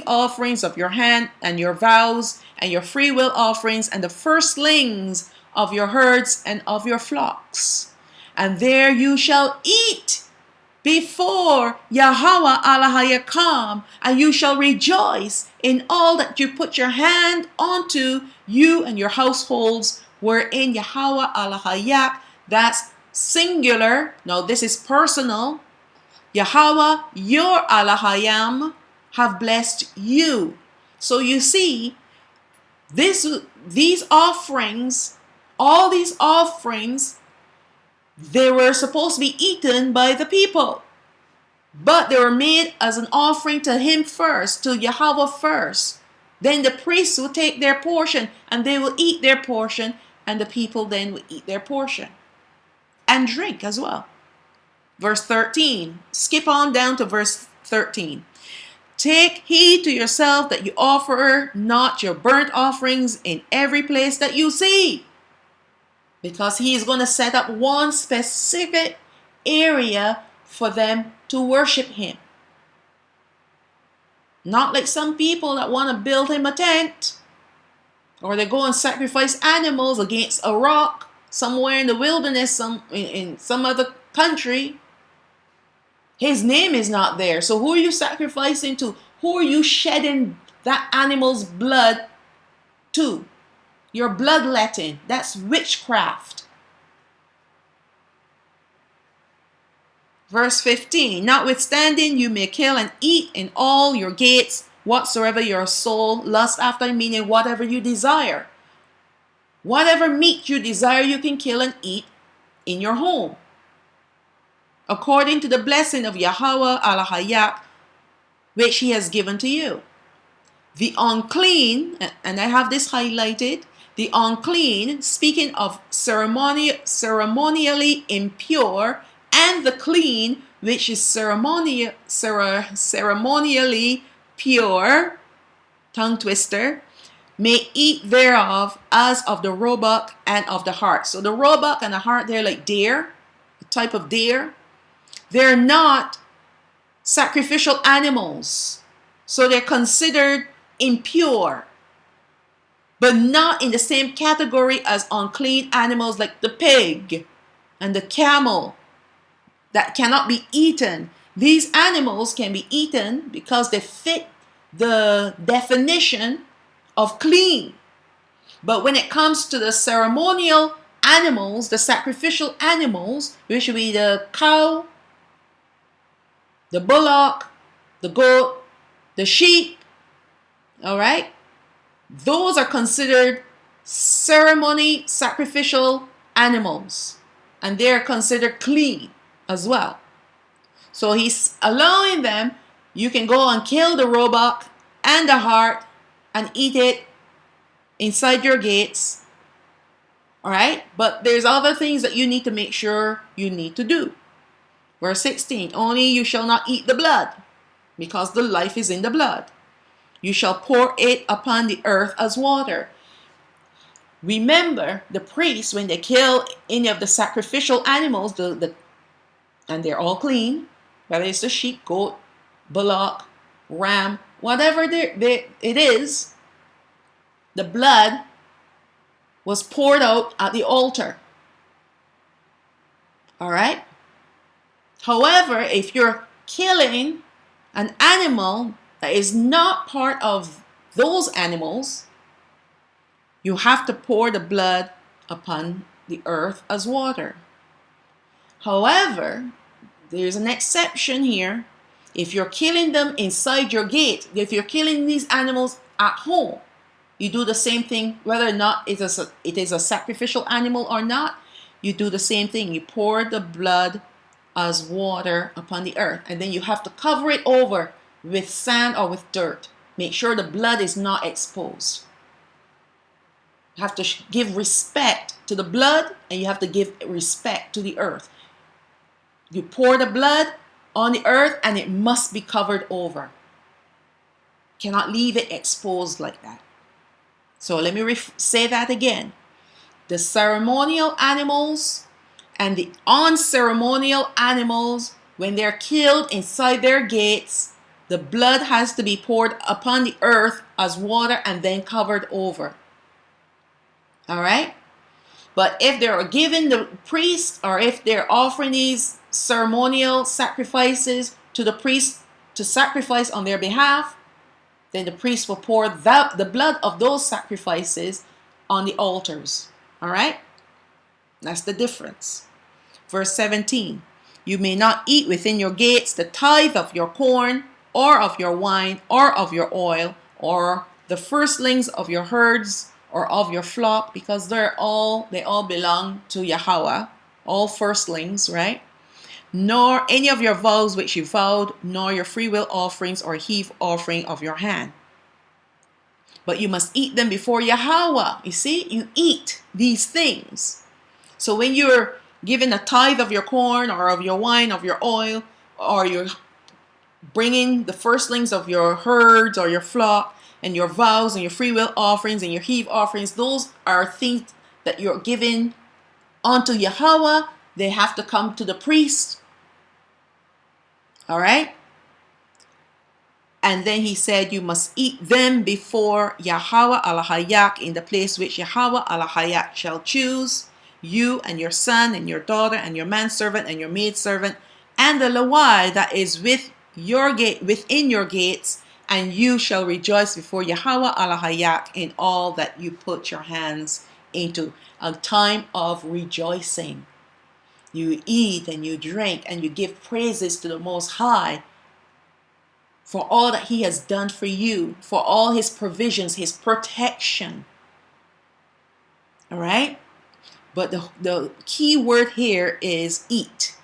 offerings of your hand and your vows and your freewill offerings and the firstlings of your herds and of your flocks. And there you shall eat before Yahweh Elohim, and you shall rejoice in all that you put your hand onto, you and your households, wherein Yahweh Elohim, that's singular. Now this is personal. Yahweh, your Elohim, have blessed you. So you see, these offerings, all these offerings, they were supposed to be eaten by the people. But they were made as an offering to him first, to Yahweh first. Then the priests will take their portion and they will eat their portion, and the people then will eat their portion and drink as well. Verse 13. Skip on down to verse 13. Take heed to yourself that you offer not your burnt offerings in every place that you see. Because he is going to set up one specific area for them to worship him. Not like some people that want to build him a tent, or they go and sacrifice animals against a rock somewhere in the wilderness, in some other country. His name is not there. So who are you sacrificing to? Who are you shedding that animal's blood to? You're bloodletting. That's witchcraft. Verse 15. Notwithstanding, you may kill and eat in all your gates whatsoever your soul lusts after, meaning whatever you desire. Whatever meat you desire, you can kill and eat in your home, according to the blessing of Yahweh al-Hayat, which he has given to you. The unclean, and I have this highlighted, the unclean, speaking of ceremonially impure, and the clean, which is ceremonially pure, tongue twister, may eat thereof as of the roebuck and of the hart. So the roebuck and the hart, they're like deer, a type of deer. They're not sacrificial animals, so they're considered impure, but not in the same category as unclean animals like the pig and the camel that cannot be eaten. These animals can be eaten because they fit the definition of clean. But when it comes to the ceremonial animals, the sacrificial animals, which would be the cow, the bullock, the goat, the sheep, all right, those are considered ceremony sacrificial animals, and they're considered clean as well. So he's allowing them, you can go and kill the roebuck and the hart and eat it inside your gates, all right, but there's other things that you need to make sure you need to do. Verse 16, only you shall not eat the blood, because the life is in the blood. You shall pour it upon the earth as water. Remember, the priests, when they kill any of the sacrificial animals, and they're all clean, whether it's the sheep, goat, bullock, ram, whatever it is, the blood was poured out at the altar. All right? However, if you're killing an animal that is not part of those animals, you have to pour the blood upon the earth as water. However, there's an exception here. If you're killing them inside your gate, if you're killing these animals at home, you do the same thing, whether or not it is a sacrificial animal or not, you do the same thing. You pour the blood as water upon the earth, and then you have to cover it over with sand or with dirt. Make sure the blood is not exposed. You have to give respect to the blood, and you have to give respect to the earth. You pour the blood on the earth, and it must be covered over. Cannot leave it exposed like that. So let me say that again. The ceremonial animals and the unceremonial animals, when they're killed inside their gates, the blood has to be poured upon the earth as water and then covered over. All right? But if they're giving the priest, or if they're offering these ceremonial sacrifices to the priest to sacrifice on their behalf, then the priest will pour the blood of those sacrifices on the altars. All right? That's the difference. Verse 17, you may not eat within your gates the tithe of your corn, or of your wine, or of your oil, or the firstlings of your herds, or of your flock, because they all belong to Yahweh, all firstlings, right? nor any of your vows which you vowed, nor your freewill offerings or heave offering of your hand. But you must eat them before Yahweh. You see, you eat these things. So when you're given a tithe of your corn or of your wine, of your oil, or you're bringing the firstlings of your herds or your flock, and your vows and your freewill offerings and your heave offerings, those are things that you're giving unto Yahweh. They have to come to the priest. All right? And then he said, you must eat them before Yahweh al-Hayak in the place which Yahweh al-Hayak shall choose. You and your son and your daughter and your manservant and your maidservant and the Lewite that is within your gates, and you shall rejoice before Yahweh al-Hayak in all that you put your hands into. A time of rejoicing. You eat and you drink and you give praises to the Most High for all that he has done for you, for all his provisions, his protection. All right? But the key word here is eat.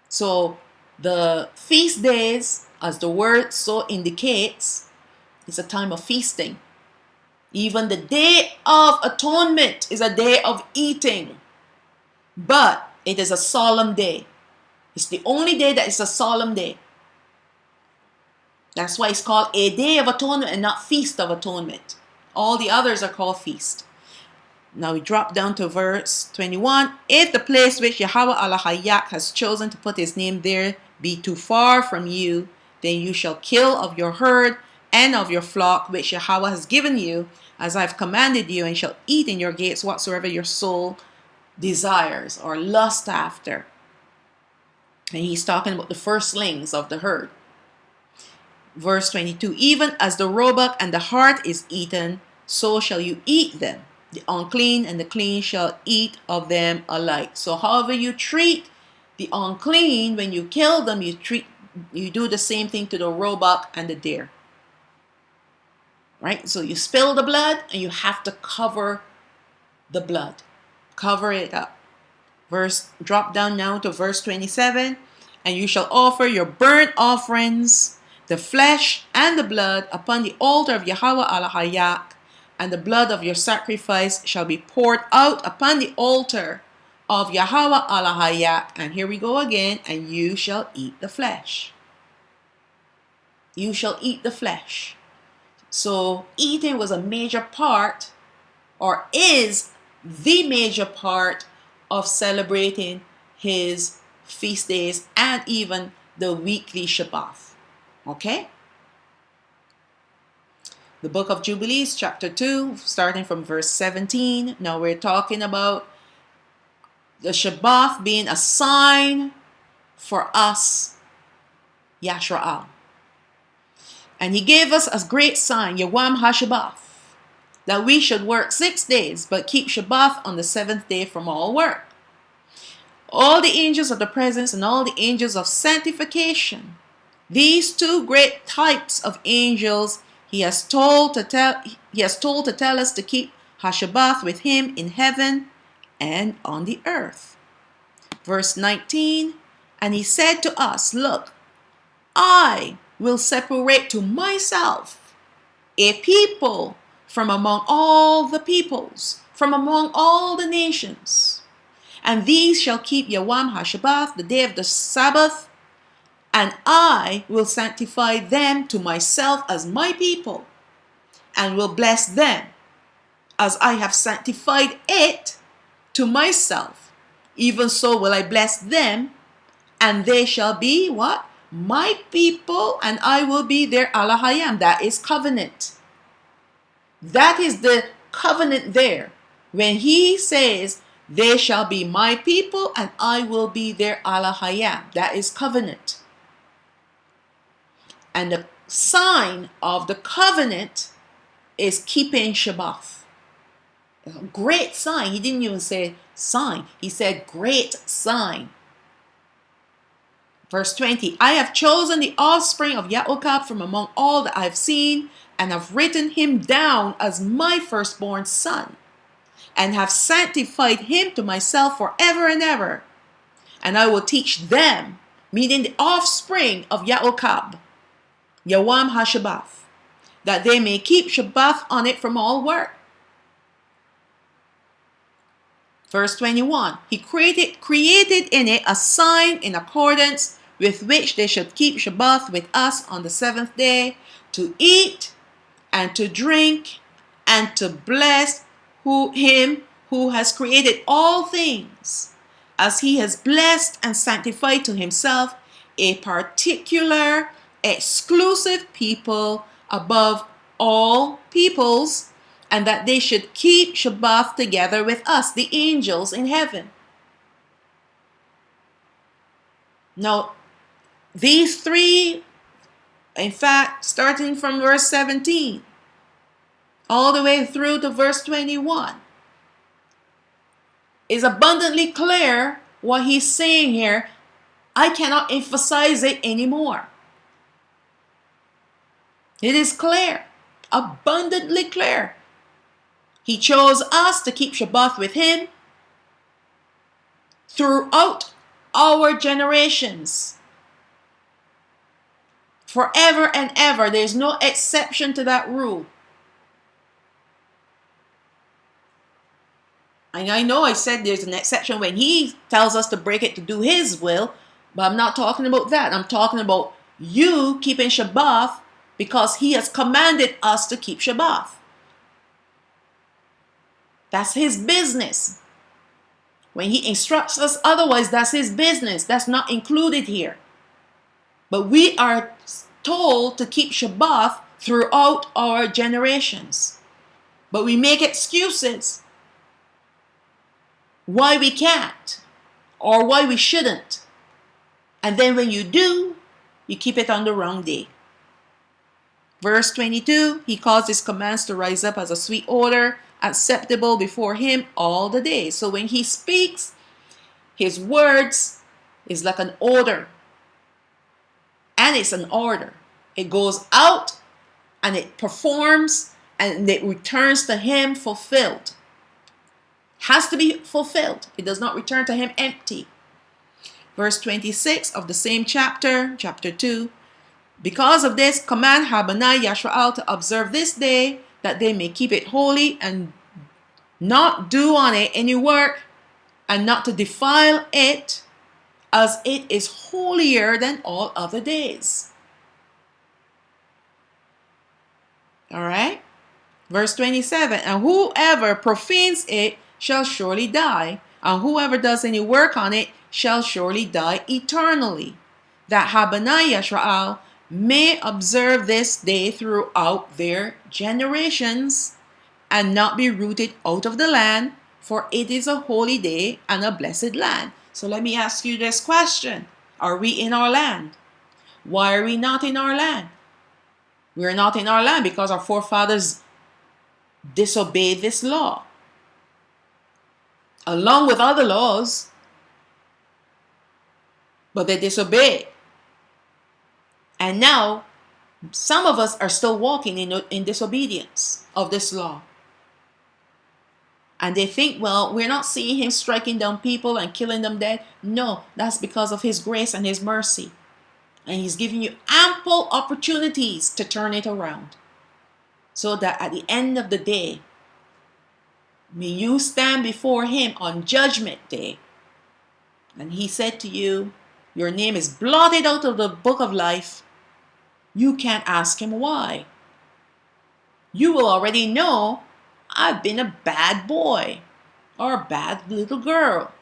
So the feast days, as the word so indicates, is a time of feasting. Even the Day of Atonement is a day of eating. But it is a solemn day. It's the only day that is a solemn day. That's why it's called a Day of Atonement and not Feast of Atonement. All the others are called feast. Now we drop down to verse 21. If the place which Yahweh al-Hayak has chosen to put his name there be too far from you, then you shall kill of your herd and of your flock which Yahweh has given you, as I have commanded you, and shall eat in your gates whatsoever your soul desires or lust after. And he's talking about the firstlings of the herd. Verse 22, even as the roebuck and the hart is eaten, so shall you eat them. The unclean and the clean shall eat of them alike. So however you treat the unclean, when you kill them, you do the same thing to the roebuck and the deer. Right? So you spill the blood and you have to cover the blood. Cover it up. Drop down now to verse 27. And you shall offer your burnt offerings, the flesh and the blood, upon the altar of Yahweh al-Hayak, and the blood of your sacrifice shall be poured out upon the altar of Yahweh al-Hayak. And here we go again. And you shall eat the flesh. You shall eat the flesh. So eating was a major part, or is the major part, of celebrating his feast days and even the weekly Sabbath. Okay? The book of Jubilees, chapter 2, starting from verse 17. Now we're talking about the Sabbath being a sign for us, Yashrael. And he gave us a great sign, Yawam Hashabath, that we should work 6 days, but keep Sabbath on the 7th day from all work. All the angels of the presence and all the angels of sanctification, these two great types of angels, he has told to tell us to keep Hashabath with him in heaven and on the earth. Verse 19, and he said to us, look, I will separate to myself a people from among all the peoples, from among all the nations. And these shall keep Yawam Hashabath, the day of the Sabbath, and I will sanctify them to myself as my people, and will bless them, as I have sanctified it to myself. Even so will I bless them, and they shall be what? My people, and I will be their Alahayam. That is covenant. That is the covenant there. When he says, they shall be my people, and I will be their Alahayam. That is covenant. And the sign of the covenant is keeping Sabbath. A great sign. He didn't even say sign. He said great sign. Verse 20, I have chosen the offspring of Yaakov from among all that I have seen, and have written him down as my firstborn son, and have sanctified him to myself forever and ever. and I will teach them, meaning the offspring of Ya'okab, Yawam Hashabath, that they may keep Shabbath on it from all work. Verse 21, he created in it a sign in accordance with which they should keep Shabbath with us on the seventh day, to eat and to drink and to bless him who has created all things, as he has blessed and sanctified to himself a particular, exclusive people above all peoples, and that they should keep Shabbath together with us, the angels in heaven. Now, these three, in fact, starting from verse 17, all the way through to verse 21, is abundantly clear what he's saying here. I cannot emphasize it anymore. It is clear, abundantly clear. He chose us to keep Shabbath with him throughout our generations. Forever and ever. There's no exception to that rule. And I know I said there's an exception when he tells us to break it to do his will, but I'm not talking about that. I'm talking about you keeping Shabbath because he has commanded us to keep Shabbath. That's his business. When he instructs us otherwise, that's his business. That's not included here. But we are told to keep Shabbath throughout our generations. But we make excuses why we can't or why we shouldn't. And then when you do, you keep it on the wrong day. Verse 22, he caused his commands to rise up as a sweet odor, acceptable before him all the days. So when he speaks, his words is like an odor. And it's an order. It goes out and it performs and it returns to him fulfilled. Has to be fulfilled. It does not return to him empty. Verse 26 of the same chapter, chapter 2. Because of this, command Habani Yashrael to observe this day, that they may keep it holy and not do on it any work, and not to defile it, as it is holier than all other days. All right. Verse 27, and whoever profanes it shall surely die, and whoever does any work on it shall surely die eternally. That Habani Yashrael may observe this day throughout their generations, and not be rooted out of the land, for it is a holy day and a blessed land. So let me ask you this question. Are we in our land? Why are we not in our land? We're not in our land because our forefathers disobeyed this law, along with other laws, but they disobeyed. And now, some of us are still walking in disobedience of this law. And they think, well, we're not seeing him striking down people and killing them dead. No, that's because of his grace and his mercy. And he's giving you ample opportunities to turn it around. So that at the end of the day, may you stand before him on judgment day. And he said to you, your name is blotted out of the book of life. You can't ask him why. You will already know, I've been a bad boy or a bad little girl.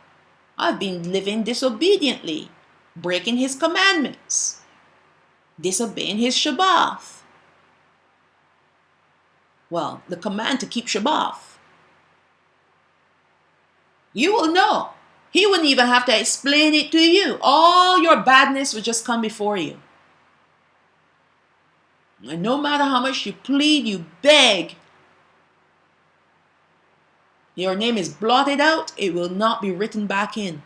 I've been living disobediently, breaking his commandments, disobeying his Shabbath. Well, the command to keep Shabbath. You will know. He wouldn't even have to explain it to you. All your badness would just come before you. And no matter how much you plead, you beg, your name is blotted out, it will not be written back in.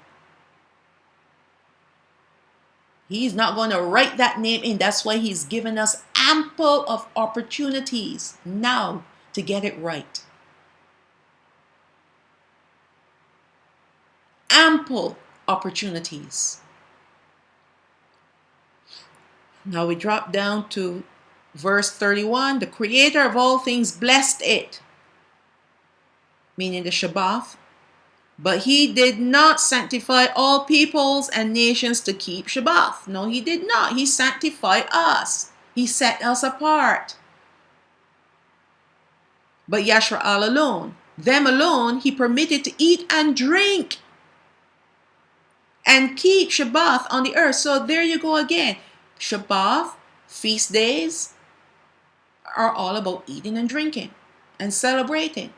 He's not going to write that name in. That's why he's given us ample of opportunities now to get it right. Ample opportunities. Now we drop down to verse 31. The creator of all things blessed it, meaning the Shabbat, but he did not sanctify all peoples and nations to keep Shabbat. No, he did not. He sanctified us. He set us apart. But Yashra'al alone, them alone, he permitted to eat and drink and keep Shabbat on the earth. So there you go again. Shabbat, feast days, are all about eating and drinking and celebrating.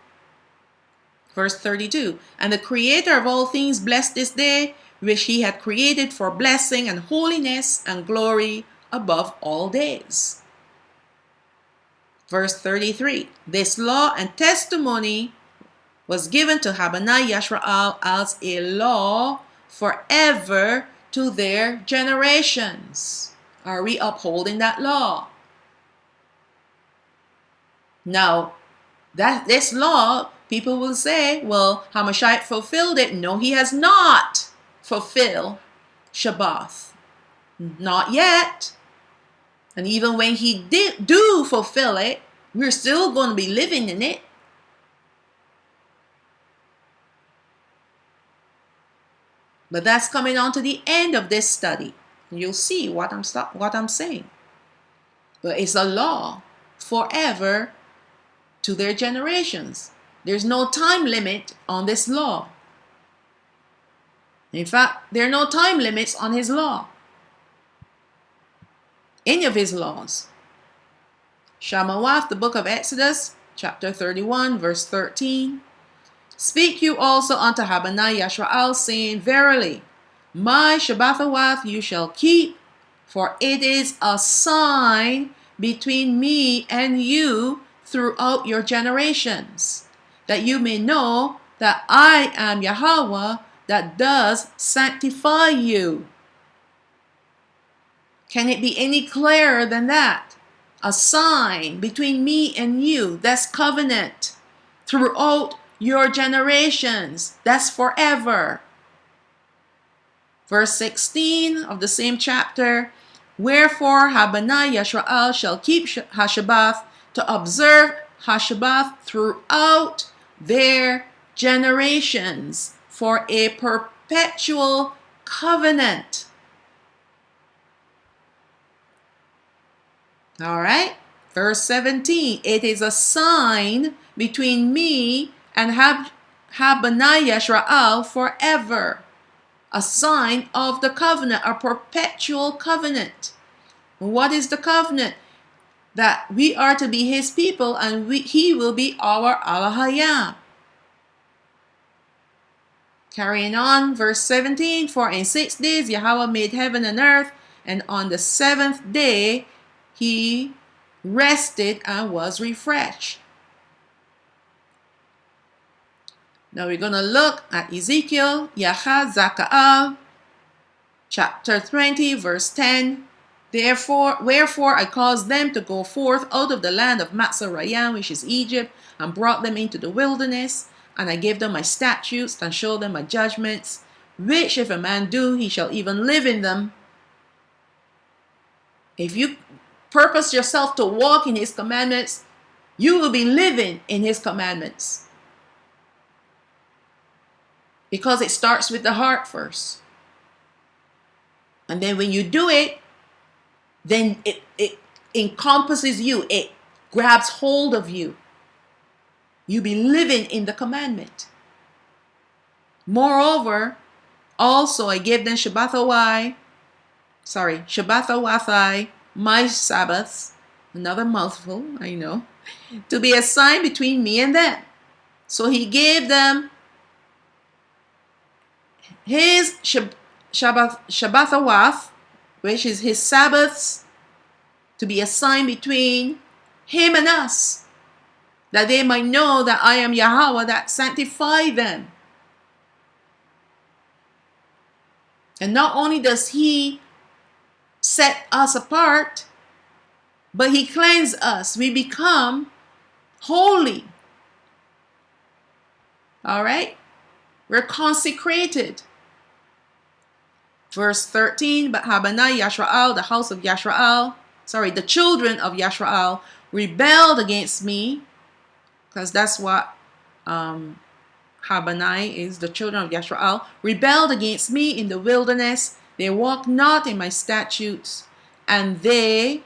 Verse 32, and the creator of all things blessed this day, which he had created for blessing and holiness and glory above all days. Verse 33, this law and testimony was given to Habbanai Yashra'al as a law forever to their generations. Are we upholding that law? Now, this law, people will say, well, Hamashiach fulfilled it. No, he has not fulfilled Shabbat. Not yet. And even when he do fulfill it, we're still going to be living in it. But that's coming on to the end of this study. You'll see what I'm saying. But it's a law forever to their generations. There's no time limit on this law. In fact, there are no time limits on his law. Any of his laws. Shamawath, the book of Exodus, chapter 31, verse 13. Speak you also unto Habbanai Yashra'al, saying, verily, my Shabbathawath you shall keep, for it is a sign between me and you throughout your generations, that you may know that I am Yahweh that does sanctify you. Can it be any clearer than that? A sign between me and you. That's covenant throughout your generations. That's forever. Verse 16 of the same chapter. Wherefore Habbanai Yashra'al shall keep Hashabath to observe Hashabath throughout their generations for a perpetual covenant. All right. Verse 17. It is a sign between me and Habbanai Yashra'al forever. A sign of the covenant, a perpetual covenant. What is the covenant? That we are to be his people and he will be our Alahayam. Carrying on, verse 17. For in 6 days Yahweh made heaven and earth, and on the 7th day he rested and was refreshed. Now we're going to look at Ezekiel, Yachad Zaka'al, chapter 20, verse 10. Wherefore I caused them to go forth out of the land of Matzarayam, which is Egypt, and brought them into the wilderness. And I gave them my statutes and showed them my judgments, which if a man do, he shall even live in them. If you purpose yourself to walk in his commandments, you will be living in his commandments. Because it starts with the heart first. And then when you do it, then it encompasses you. It grabs hold of you. You be living in the commandment. Moreover, also I gave them Shabbathawathai, my Sabbaths, another mouthful, I know, to be a sign between me and them. So he gave them his Shabbathawath, which is his Sabbaths, to be a sign between him and us, that they might know that I am Yahweh that sanctify them. And not only does he set us apart, but he cleanses us. We become holy. All right? We're consecrated. Verse 13, but Habanai Yashraal, the house of Yashraal, the children of Yashraal rebelled against me, because that's what Habanai is, the children of Yashraal, rebelled against me in the wilderness. They walked not in my statutes, and they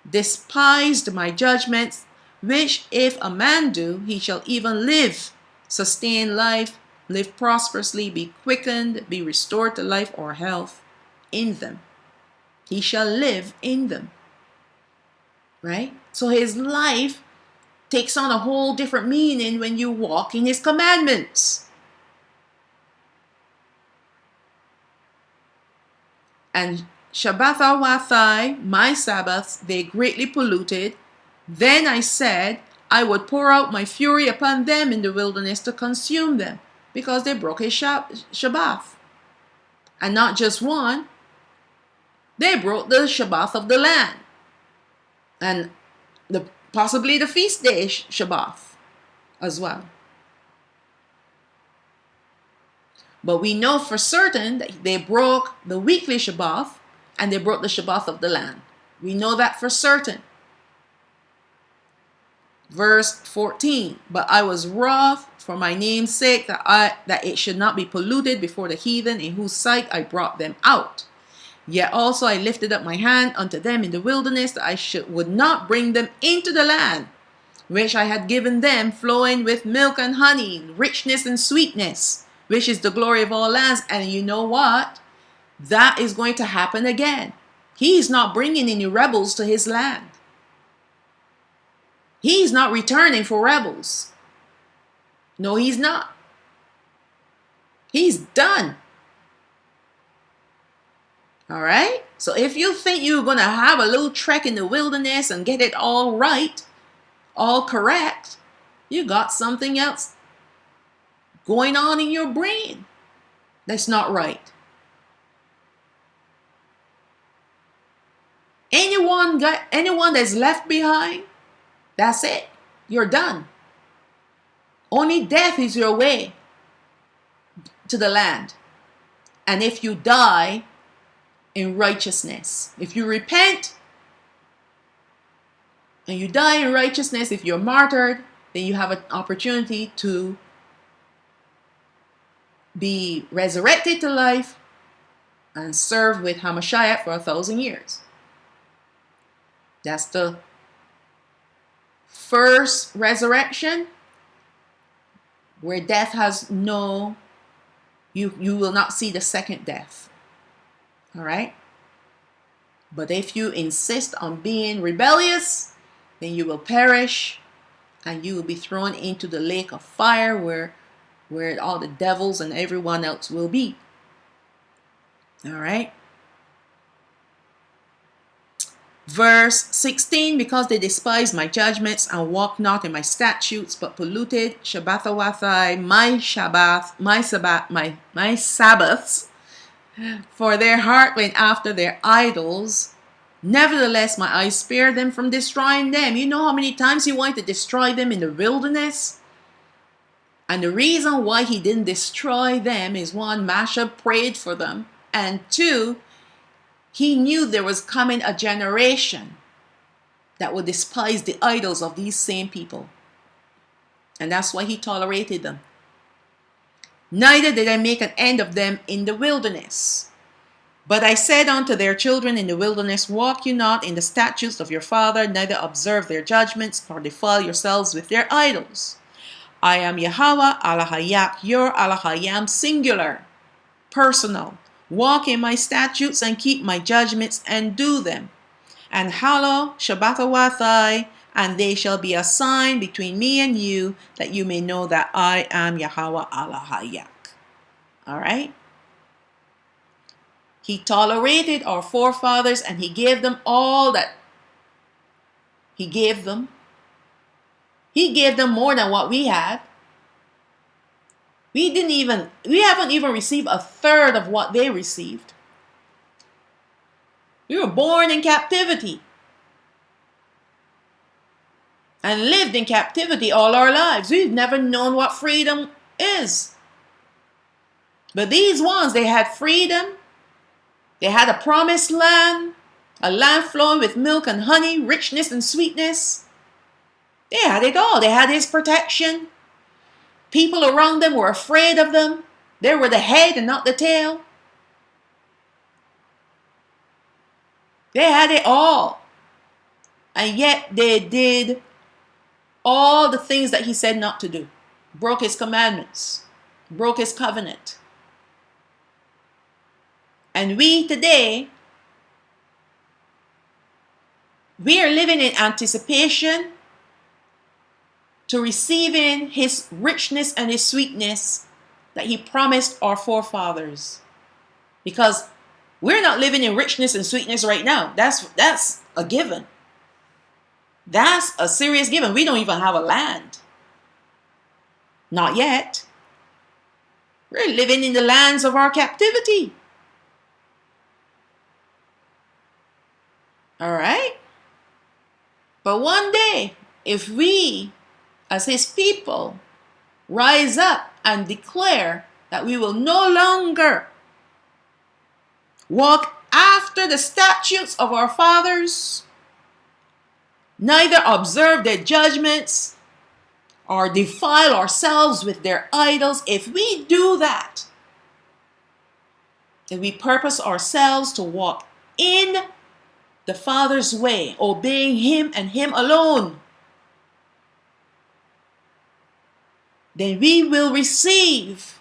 despised my judgments, which if a man do, he shall even live, sustain life, live prosperously, be quickened, be restored to life or health in them. He shall live in them. Right? So his life takes on a whole different meaning when you walk in his commandments. And Shabbatha Wathai, my Sabbaths, they greatly polluted. Then I said, I would pour out my fury upon them in the wilderness to consume them, because they broke his Shabbath. And not just one, they broke the Shabbath of the land. And possibly the feast day Shabbath as well. But we know for certain that they broke the weekly Shabbath and they broke the Shabbath of the land. We know that for certain. Verse 14, but I was wroth for my name's sake that it should not be polluted before the heathen in whose sight I brought them out. Yet also I lifted up my hand unto them in the wilderness that I would not bring them into the land, which I had given them, flowing with milk and honey, richness and sweetness, which is the glory of all lands. And you know what? That is going to happen again. He is not bringing any rebels to his land. He's not returning for rebels. No, he's not. He's done. All right? So if you think you're going to have a little trek in the wilderness and get it all right, all correct, you got something else going on in your brain that's not right. Anyone that's left behind, that's it. You're done. Only death is your way to the land. And if you die in righteousness, if you repent and you die in righteousness, if you're martyred, then you have an opportunity to be resurrected to life and serve with Hamashiach for 1,000 years. That's the first resurrection, where death has no, you will not see the second death. All right? But if you insist on being rebellious, then you will perish and you will be thrown into the lake of fire where all the devils and everyone else will be. All right? Verse 16, because they despised my judgments and walked not in my statutes, but polluted Shabbathawathai, my Sabbaths, for their heart went after their idols. Nevertheless, my eyes spared them from destroying them. You know how many times he wanted to destroy them in the wilderness? And the reason why he didn't destroy them is, one, Masha prayed for them, and two, he knew there was coming a generation that would despise the idols of these same people. And that's why he tolerated them. Neither did I make an end of them in the wilderness. But I said unto their children in the wilderness, walk you not in the statutes of your father, neither observe their judgments, nor defile yourselves with their idols. I am Yahweh, Alahayak, your Alahayam, singular, personal. Walk in my statutes and keep my judgments and do them. And hallow Shabbathawathai, and they shall be a sign between me and you, that you may know that I am Yahweh Alahayak. All right? He tolerated our forefathers and he gave them all that he gave them. He gave them more than what we had. We haven't even received a third of what they received. We were born in captivity and lived in captivity all our lives. We've never known what freedom is. But these ones, they had freedom They had a promised land, a land flowing with milk and honey, richness and sweetness. They had it all. They had his protection. People around them were afraid of them. They were the head and not the tail. They had it all. And yet they did all the things that he said not to do. Broke his commandments. Broke his covenant. And we today, we are living in anticipation to receiving his richness and his sweetness that he promised our forefathers. Because we're not living in richness and sweetness right now. That's a given. That's a serious given. We don't even have a land. Not yet. We're living in the lands of our captivity. All right? But one day, if we, as his people, rise up and declare that we will no longer walk after the statutes of our fathers, neither observe their judgments, or defile ourselves with their idols, if we do that, if we purpose ourselves to walk in the Father's way, obeying him and him alone, then we will receive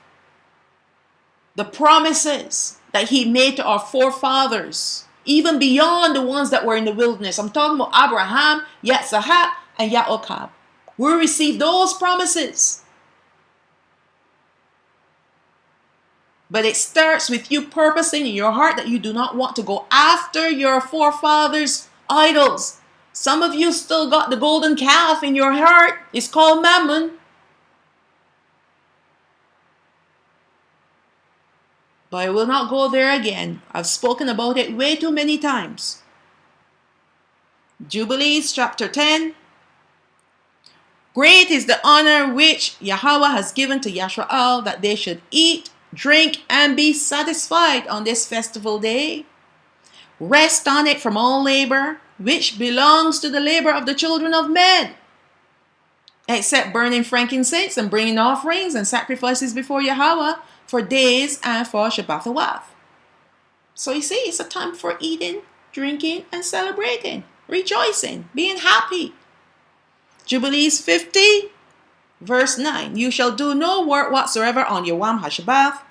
the promises that he made to our forefathers, even beyond the ones that were in the wilderness. I'm talking about Abraham, Yitzhak, and Yaakov. We'll receive those promises. But it starts with you purposing in your heart that you do not want to go after your forefathers' idols. Some of you still got the golden calf in your heart. It's called Mammon. But I will not go there again. I've spoken about it way too many times. Jubilees chapter 10. Great is the honor which Yahweh has given to Yashrael, that they should eat, drink, and be satisfied on this festival day. Rest on it from all labor, which belongs to the labor of the children of men, except burning frankincense and bringing offerings and sacrifices before Yahweh for days and for Hashabath. So you see, it's a time for eating, drinking, and celebrating, rejoicing, being happy. Jubilees 50, verse 9. You shall do no work whatsoever on Yawam Hashabath,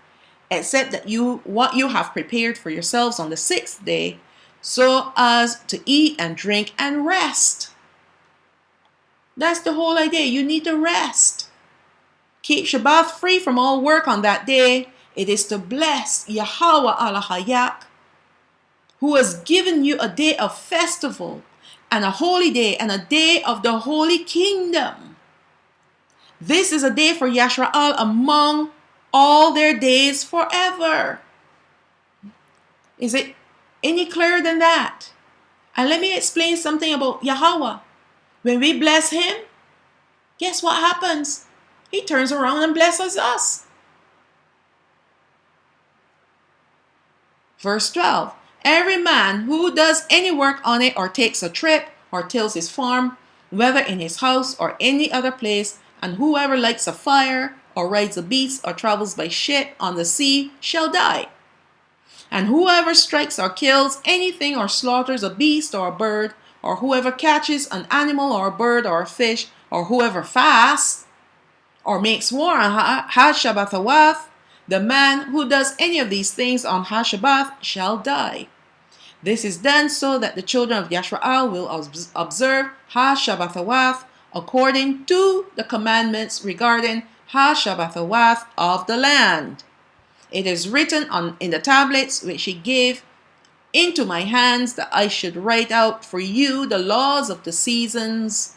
except that what you have prepared for yourselves on the 6th day, so as to eat and drink and rest. That's the whole idea. You need to rest. Keep Shabbat free from all work on that day. It is to bless Yahweh Alahayak, who has given you a day of festival and a holy day and a day of the holy kingdom. This is a day for Yashrael among all their days forever. Is it any clearer than that? And let me explain something about Yahweh. When we bless him, guess what happens? He turns around and blesses us. Verse 12. Every man who does any work on it, or takes a trip, or tills his farm, whether in his house or any other place, and whoever lights a fire, or rides a beast, or travels by ship on the sea, shall die. And whoever strikes or kills anything, or slaughters a beast or a bird, or whoever catches an animal or a bird or a fish, or whoever fasts, or makes war on Hashabath, the man who does any of these things on Hashabath shall die. This is done so that the children of Yashrael will observe Hashabath according to the commandments regarding Hashabath of the land. It is written in the tablets which he gave into my hands, that I should write out for you the laws of the seasons,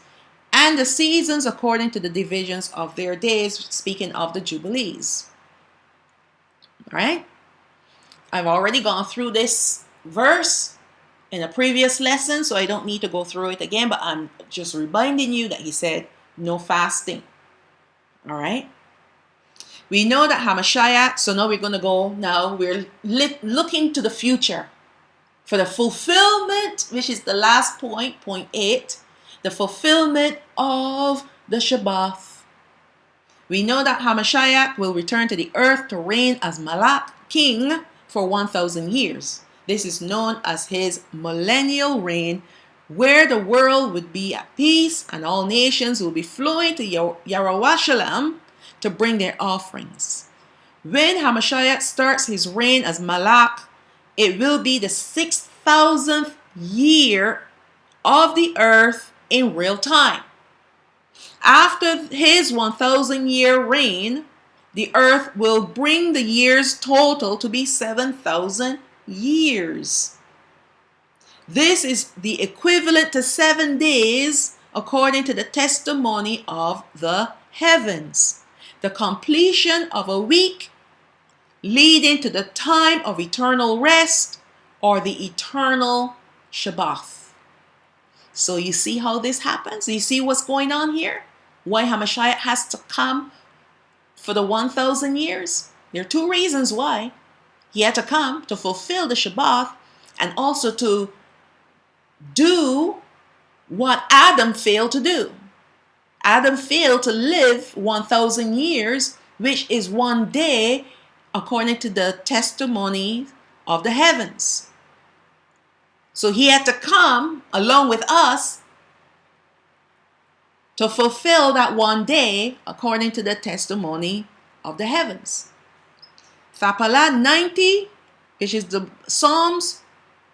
and the seasons according to the divisions of their days, speaking of the Jubilees. All right? I've already gone through this verse in a previous lesson, so I don't need to go through it again, but I'm just reminding you that he said no fasting. All right? We know that Hamashiach, so now we're going to go, now we're looking to the future for the fulfillment, which is the last point, point 8, the fulfillment of the Shabbath. We know that Hamashiach will return to the earth to reign as Malak, king, for 1,000 years. This is known as his millennial reign, where the world would be at peace and all nations will be flowing to Yerushalayim to bring their offerings. When Hamashiach starts his reign as Malak, it will be the 6,000th year of the earth in real time. After his 1,000-year reign, the earth will bring the years total to be 7,000 years. This is the equivalent to 7 days according to the testimony of the heavens. The completion of a week leading to the time of eternal rest or the eternal Shabbath. So you see how this happens? You see what's going on here? Why Hamashiach has to come for the 1,000 years? There are 2 reasons why. He had to come to fulfill the Shabbath and also to do what Adam failed to do. Adam failed to live 1,000 years, which is 1 day, according to the testimony of the heavens. So he had to come along with us to fulfill that 1 day, according to the testimony of the heavens. Thapala 90, which is the Psalms,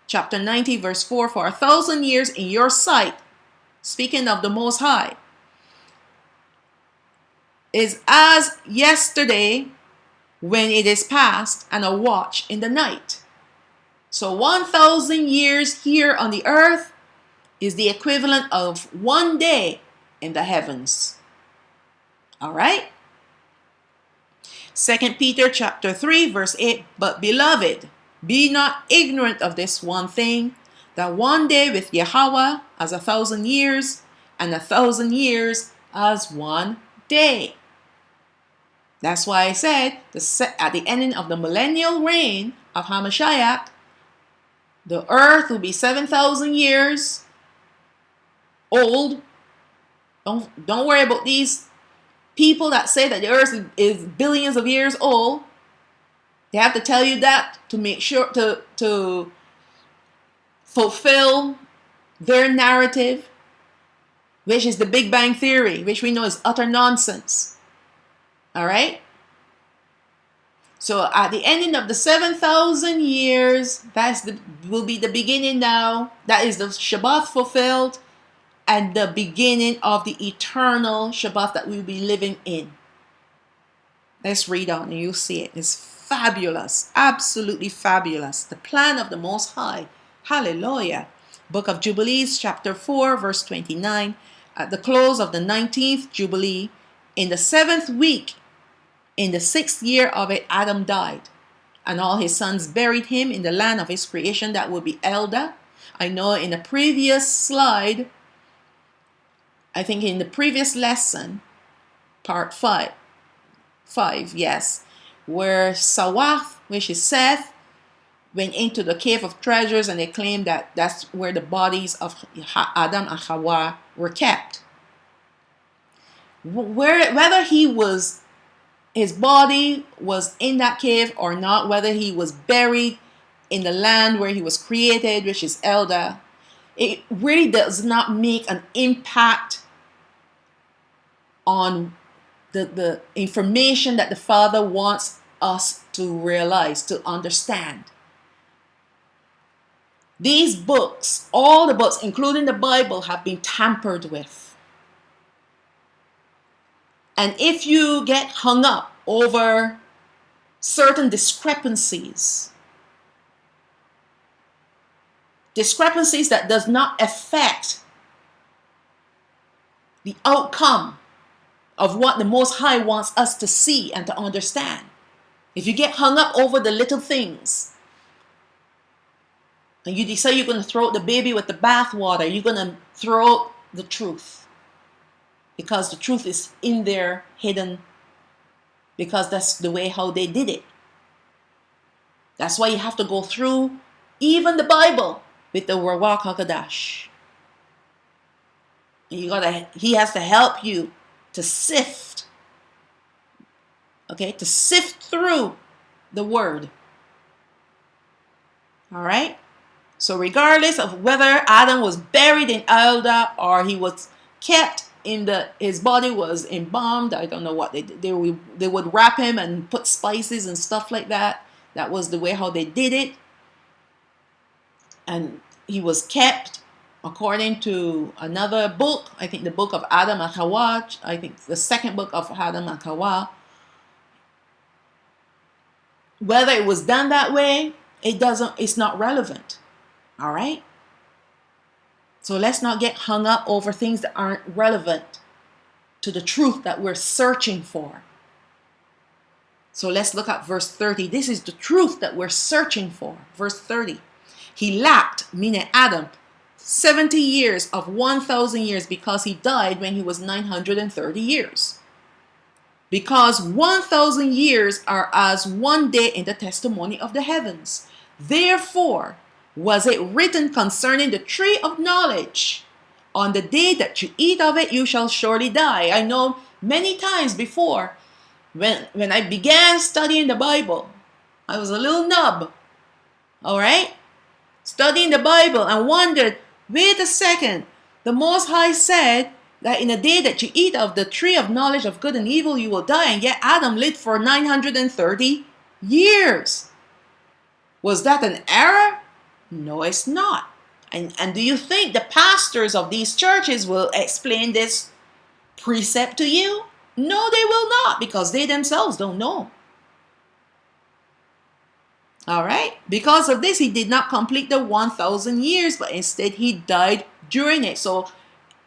chapter 90, verse 4, for 1,000 years in your sight, speaking of the Most High, is as yesterday when it is past, and a watch in the night. So 1,000 years here on the earth is the equivalent of 1 day in the heavens. All right? 2 Peter chapter 3, verse 8, but beloved, be not ignorant of this one thing, that 1 day with Yahweh as 1,000 years, and 1,000 years as 1 day. That's why I said at the ending of the millennial reign of Hamashiach, the earth will be 7,000 years old. Don't worry about these people that say that the earth is billions of years old. They have to tell you that to make sure to fulfill their narrative, which is the Big Bang Theory, which we know is utter nonsense. All right? So at the ending of the 7,000 years, will be the beginning now. That is the Shabbath fulfilled and the beginning of the eternal Shabbath that we'll be living in. Let's read on and you'll see it. It's fabulous, absolutely fabulous. The plan of the Most High. Hallelujah. Book of Jubilees, chapter 4, verse 29. At the close of the 19th Jubilee, in the 7th week, in the 6th year of it, Adam died, and all his sons buried him in the land of his creation, that would be Elda. I know in the previous slide, I think in the previous lesson, part 5, yes, where Sawath, which is Seth, went into the cave of treasures, and they claimed that that's where the bodies of Adam and Hawa were kept. Whether his body was in that cave or not, whether he was buried in the land where he was created, which is Elda, it really does not make an impact on the information that the Father wants us to realize, to understand. These books, all the books, including the Bible, have been tampered with. And if you get hung up over certain discrepancies that does not affect the outcome of what the Most High wants us to see and to understand. If you get hung up over the little things, and you decide you're going to throw out the baby with the bathwater, you're going to throw out the truth. Because the truth is in there, hidden because that's the way how they did it. That's why you have to go through even the Bible with the Ruach HaKodesh. He has to help you to sift, okay, to sift through the word. All right? So regardless of whether Adam was buried in Elda or he was kept his body was embalmed, I don't know what they did. They would wrap him and put spices and stuff like that. That was the way how they did it. And he was kept according to another book, I think the book of Adam and Hawa, I think the second book of Adam and Hawa. Whether it was done that way, it's not relevant. All right? So let's not get hung up over things that aren't relevant to the truth that we're searching for. So let's look at verse 30. This is the truth that we're searching for. Verse 30. He lacked, meaning Adam, 70 years of 1,000 years because he died when he was 930 years. Because 1,000 years are as one day in the testimony of the heavens. Therefore, was it written concerning the tree of knowledge, on the day that you eat of it, you shall surely die. I know many times before, when I began studying the Bible, I was a little nub, all right? Studying the Bible and wondered, wait a second, the Most High said that in the day that you eat of the tree of knowledge of good and evil, you will die, and yet Adam lived for 930 years. Was that an error? No, it's not. And do you think the pastors of these churches will explain this precept to you? No, they will not, because they themselves don't know. All right? Because of this, he did not complete the 1,000 years, but instead he died during it. So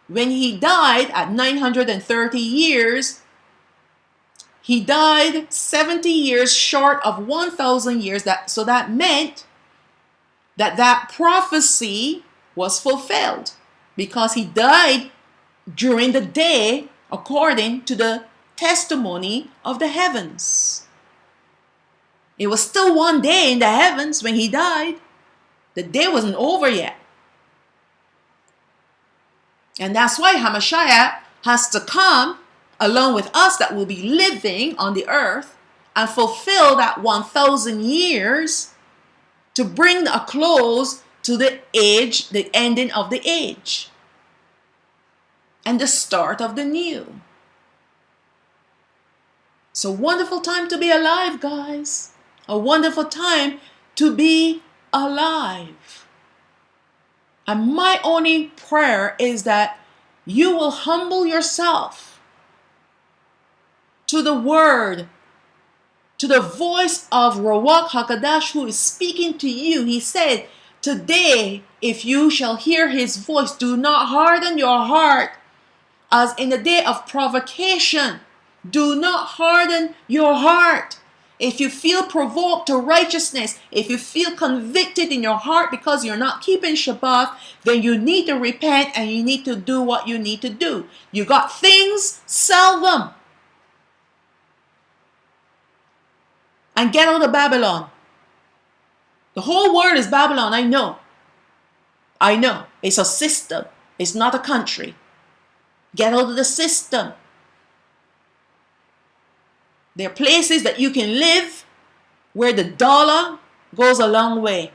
when he died at 930 years, he died 70 years short of 1,000 years. So that meant that prophecy was fulfilled because he died during the day according to the testimony of the heavens. It was still one day in the heavens when he died. The day wasn't over yet. And that's why Hamashiach has to come along with us that will be living on the earth and fulfill that 1,000 years to bring a close to the age, the ending of the age, and the start of the new. It's a wonderful time to be alive, guys. A wonderful time to be alive. And my only prayer is that you will humble yourself to the word, to the voice of Ruach HaKodesh who is speaking to you. He said, today, if you shall hear his voice, do not harden your heart as in the day of provocation. Do not harden your heart. If you feel provoked to righteousness, if you feel convicted in your heart because you're not keeping Shabbat, then you need to repent and you need to do what you need to do. You got things, sell them. And get out of Babylon. The whole world is Babylon, I know. I know. It's a system. It's not a country. Get out of the system. There are places that you can live where the dollar goes a long way.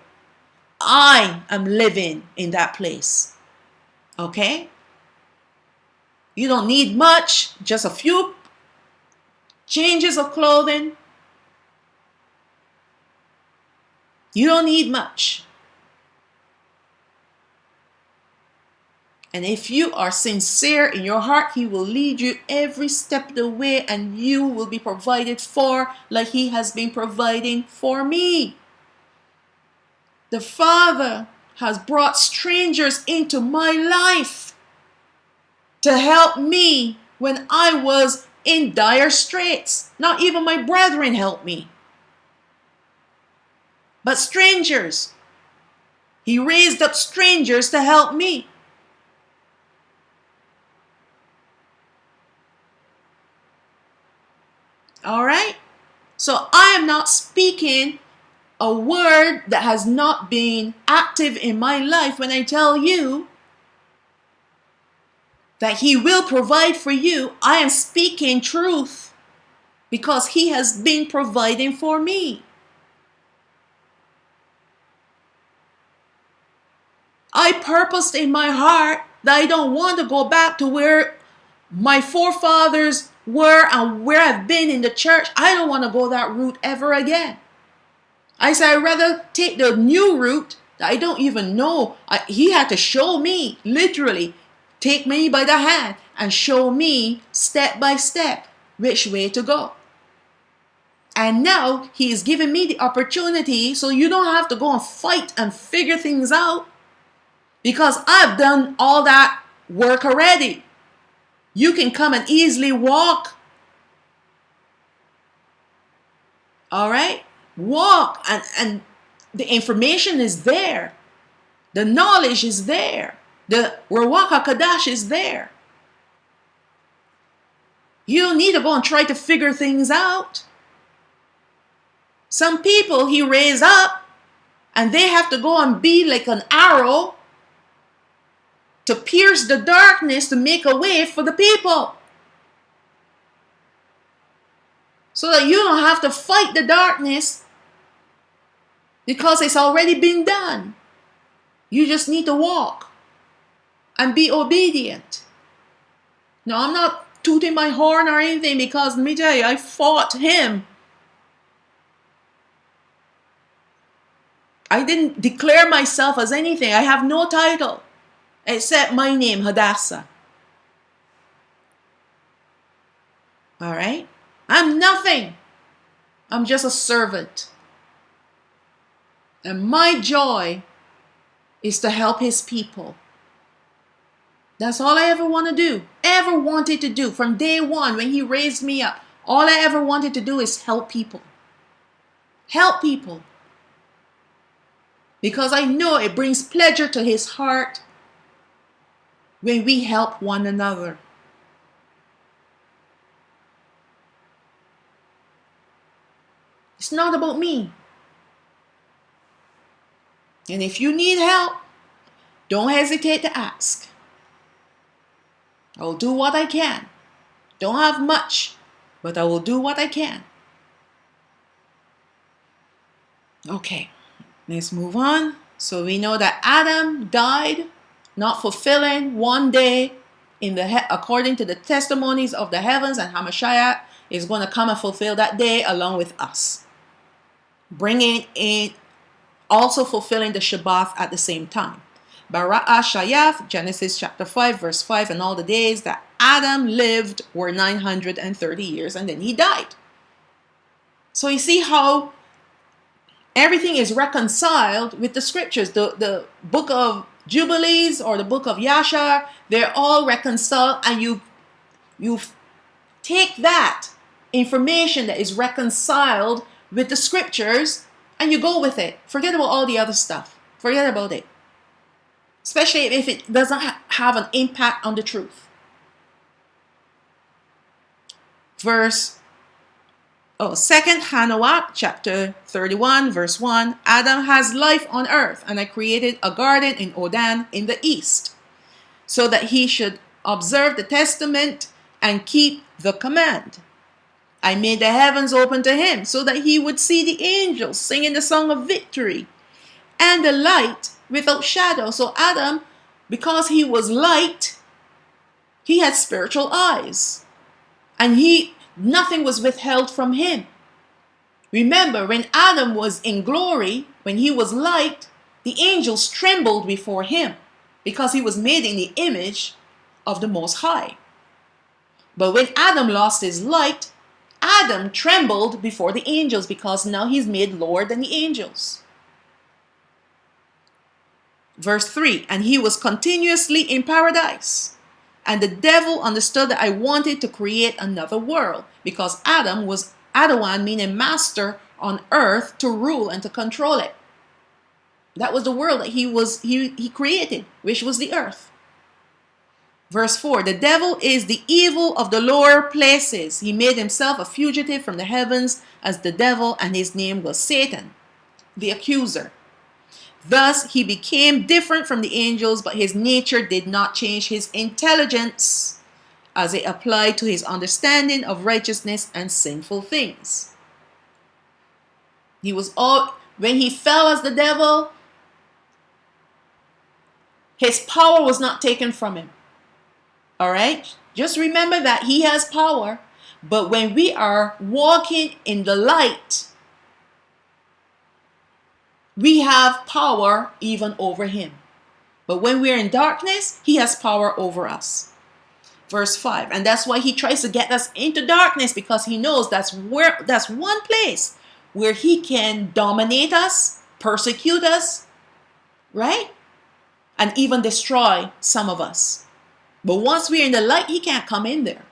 I am living in that place. Okay? You don't need much, just a few changes of clothing. You don't need much. And if you are sincere in your heart, he will lead you every step of the way and you will be provided for like he has been providing for me. The Father has brought strangers into my life to help me when I was in dire straits. Not even my brethren helped me, but strangers. He raised up strangers to help me. All right? So I am not speaking a word that has not been active in my life when I tell you that he will provide for you. I am speaking truth because he has been providing for me. I purposed in my heart that I don't want to go back to where my forefathers were and where I've been in the church. I don't want to go that route ever again. I said I'd rather take the new route that I don't even know. He had to show me, literally, take me by the hand and show me step by step which way to go. And now he is giving me the opportunity, so you don't have to go and fight and figure things out, because I've done all that work already. You can come and easily walk. All right? Walk, and the information is there. The knowledge is there. The Ruach HaKodesh is there. You don't need to go and try to figure things out. Some people he raised up, and they have to go and be like an arrow to pierce the darkness to make a way for the people. So that you don't have to fight the darkness, because it's already been done. You just need to walk and be obedient. No, I'm not tooting my horn or anything, because let me tell you, I fought him. I didn't declare myself as anything. I have no title except my name, Hadassah. All right? I'm nothing. I'm just a servant. And my joy is to help his people. That's all I ever want to do. Ever wanted to do from day one when he raised me up. All I ever wanted to do is help people. Help people. Because I know it brings pleasure to his heart when we help one another. It's not about me. And if you need help, don't hesitate to ask. I will do what I can. Don't have much, but I will do what I can. Okay, let's move on. So we know that Adam died, not fulfilling one day according to the testimonies of the heavens, and Hamashiach is going to come and fulfill that day along with us, bringing in also fulfilling the Sabbath at the same time. Bara'ah Shayath, Genesis chapter 5 verse 5, and all the days that Adam lived were 930 years, and then he died. So you see how everything is reconciled with the scriptures. The book of Jubilees or the book of Yashar, they're all reconciled, and you take that information that is reconciled with the scriptures and you go with it. Forget about all the other stuff. Forget about it. Especially if it doesn't have an impact on the truth. Second Hanawak, chapter 31, verse 1. Adam has life on earth, and I created a garden in Odan in the east, so that he should observe the testament and keep the command. I made the heavens open to him, so that he would see the angels singing the song of victory, and the light without shadow. So Adam, because he was light, he had spiritual eyes, and nothing was withheld from him. Remember, when Adam was in glory, when he was light, the angels trembled before him, because he was made in the image of the Most High. But when Adam lost his light, Adam trembled before the angels, because now he's made lower than the angels. Verse 3, and he was continuously in paradise. And the devil understood that I wanted to create another world, because Adam was Adawan, meaning master on earth, to rule and to control it. That was the world that he created, which was the earth. Verse 4, the devil is the evil of the lower places. He made himself a fugitive from the heavens as the devil, and his name was Satan, the accuser. Thus, he became different from the angels, but his nature did not change. His intelligence as it applied to his understanding of righteousness and sinful things. When he fell as the devil, his power was not taken from him. All right? Just remember that he has power, but when we are walking in the light, we have power even over him. But when we're in darkness, he has power over us. Verse 5, and that's why he tries to get us into darkness, because he knows that's one place where he can dominate us, persecute us, right? And even destroy some of us. But once we're in the light, he can't come in there.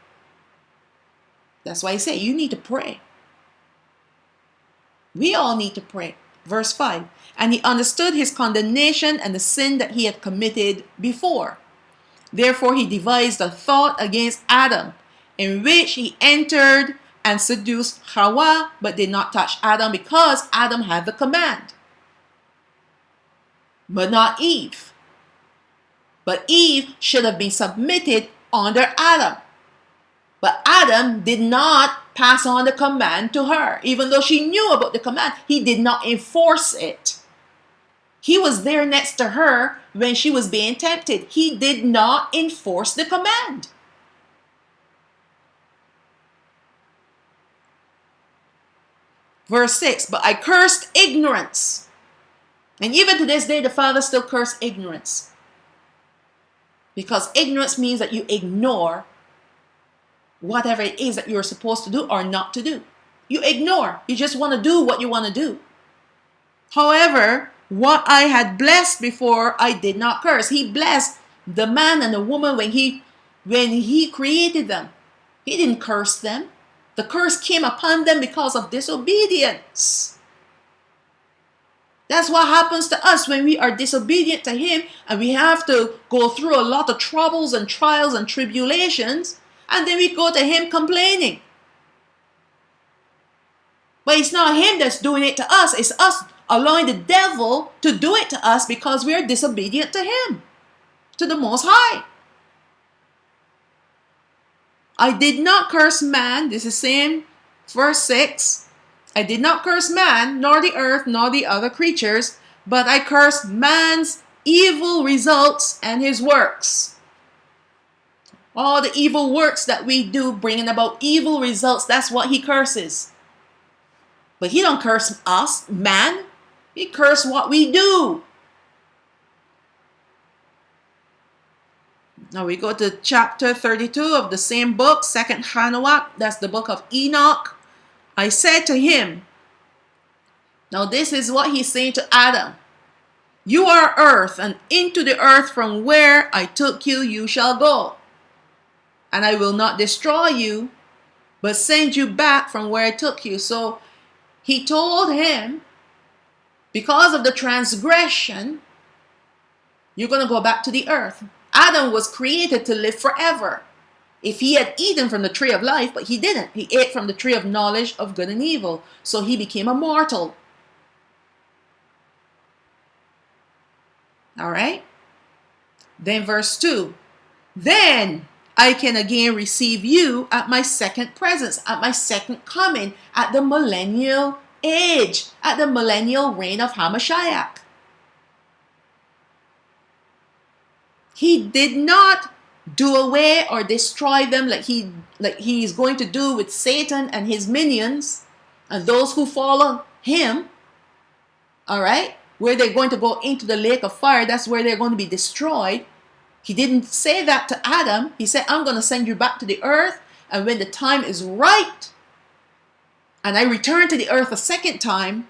That's why I say you need to pray. We all need to pray. Verse 5, and he understood his condemnation and the sin that he had committed before. Therefore he devised a thought against Adam, in which he entered and seduced Hawa, but did not touch Adam, because Adam had the command, but not Eve. But Eve should have been submitted under Adam. But Adam did not pass on the command to her. Even though she knew about the command, he did not enforce it. He was there next to her when she was being tempted. He did not enforce the command. Verse 6, but I cursed ignorance. And even to this day, the Father still cursed ignorance. Because ignorance means that you ignore whatever it is that you're supposed to do or not to do. You ignore. You just want to do what you want to do. However, what I had blessed before, I did not curse. He blessed the man and the woman when he created them. He didn't curse them. The curse came upon them because of disobedience. That's what happens to us when we are disobedient to him, and we have to go through a lot of troubles and trials and tribulations, and then we go to him complaining. But it's not him that's doing it to us. It's us allowing the devil to do it to us because we are disobedient to him, to the Most High. I did not curse man. This is same verse 6. I did not curse man, nor the earth, nor the other creatures, but I cursed man's evil results and his works. All the evil works that we do, bringing about evil results, that's what he curses. But he don't curse us, man. He curses what we do. Now we go to chapter 32 of the same book, 2nd Hanawak. That's the book of Enoch. I said to him, now this is what he's saying to Adam. You are earth, and into the earth from where I took you, you shall go. And I will not destroy you, but send you back from where I took you. So he told him, because of the transgression, you're going to go back to the earth. Adam was created to live forever. If he had eaten from the tree of life, but he didn't. He ate from the tree of knowledge of good and evil. So he became a mortal. All right. Then verse 2. Then I can again receive you at my second presence, at my second coming, at the millennial age, at the millennial reign of Hamashiach. He did not do away or destroy them like he is going to do with Satan and his minions and those who follow him. All right, where they're going to go into the lake of fire. That's where they're going to be destroyed. He didn't say that to Adam. He said, I'm going to send you back to the earth, and when the time is right and I return to the earth a second time,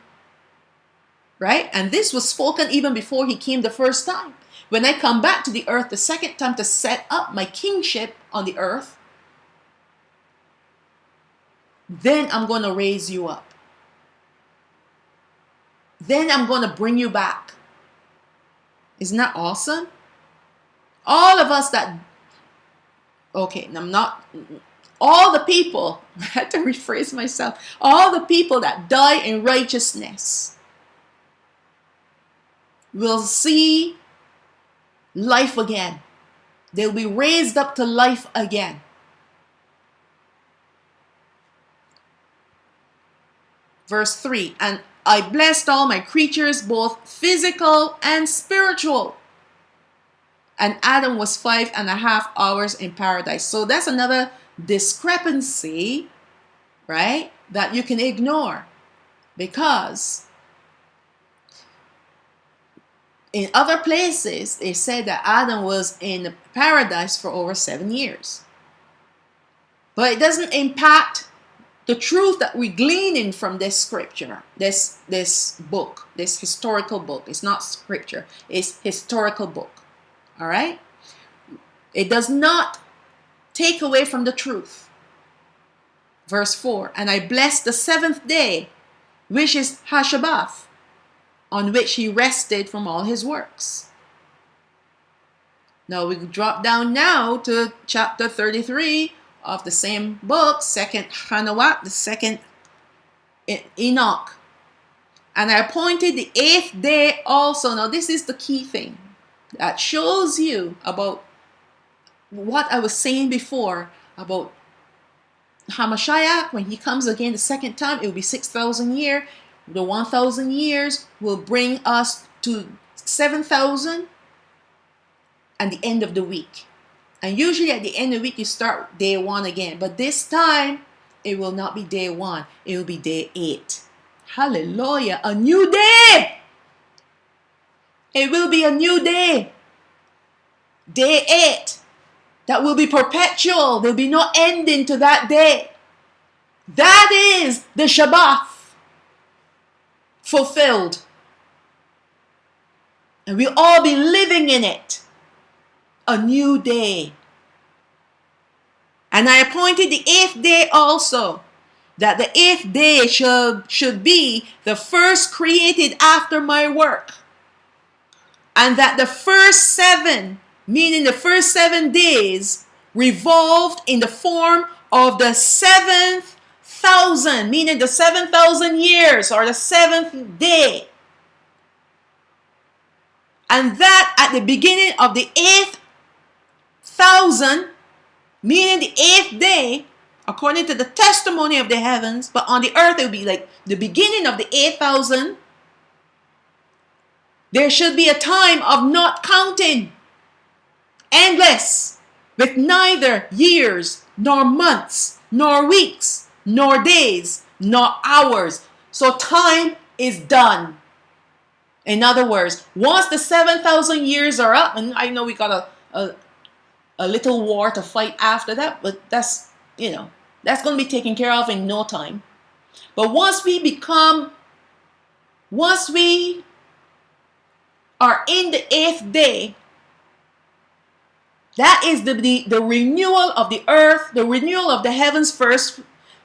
right? And this was spoken even before he came the first time. When I come back to the earth the second time to set up my kingship on the earth, then I'm going to raise you up. Then I'm going to bring you back. Isn't that awesome? All of us that Okay, I'm not, all the people, I had to rephrase myself, all the people that die in righteousness will see life again. They'll be raised up to life again. Verse 3, and I blessed all my creatures, both physical and spiritual. And Adam was 5.5 hours in paradise. So that's another discrepancy, right, that you can ignore. Because in other places, they said that Adam was in paradise for over 7 years. But it doesn't impact the truth that we gleaning from this scripture, this book, this historical book. It's not scripture, it's historical book. All right? It does not take away from the truth. Verse 4, and I blessed the seventh day, which is Hashabath, on which he rested from all his works. Now we drop down now to chapter 33 of the same book, second Hanawat, the second Enoch. And I appointed the eighth day also. Now this is the key thing that shows you about what I was saying before about Hamashiach. When he comes again the second time, it will be 6,000 years. The 1,000 years will bring us to 7,000 and the end of the week. And usually at the end of the week, you start day 1 again. But this time, it will not be day 1. It will be day 8. Hallelujah. A new day. It will be a new day. Day 8. That will be perpetual. There will be no ending to that day. That is the Sabbath fulfilled. And we'll all be living in it. A new day. And I appointed the eighth day also, that the eighth day should be the first created after my work. And that the first 7, meaning the first 7 days, revolved in the form of the 7,000, meaning the 7,000 years or the 7th day. And that at the beginning of the 8th 1,000, meaning the 8th day, according to the testimony of the heavens, but on the earth it will be like the beginning of the 8,000. There should be a time of not counting, endless, with neither years, nor months, nor weeks, nor days, nor hours. So time is done. In other words, once the 7,000 years are up, and I know we got a little war to fight after that, but that's, that's going to be taken care of in no time. But once we are in the 8th day, that is the renewal of the earth, the renewal of the heavens first,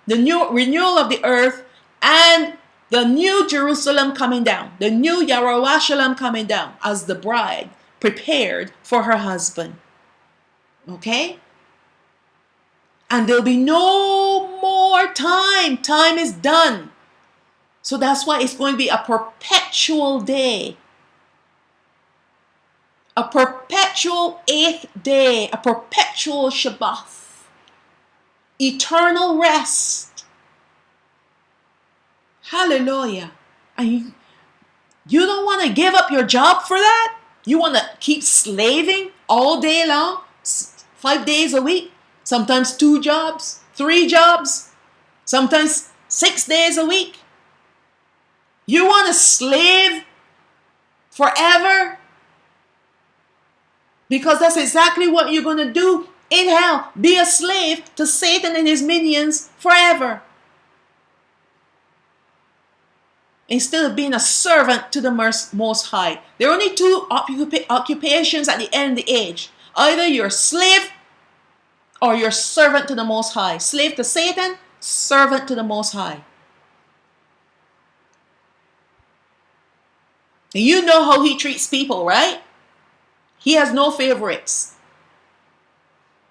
the new renewal of the earth, and the new Jerusalem coming down, the new Yerushalayim coming down as the bride prepared for her husband. Okay? And there'll be no more time. Time is done. So that's why it's going to be a perpetual day. A perpetual 8th day. A perpetual Sabbath. Eternal rest. Hallelujah. And you don't want to give up your job for that? You want to keep slaving all day long? 5 days a week, sometimes 2 jobs, 3 jobs, sometimes 6 days a week. You want to slave forever? Because that's exactly what you're going to do in hell. Be a slave to Satan and his minions forever. Instead of being a servant to the Most High. There are only 2 occupations at the end of the age. Either you're a slave or you're servant to the Most High. Slave to Satan, servant to the Most High. And you know how he treats people, right? He has no favorites.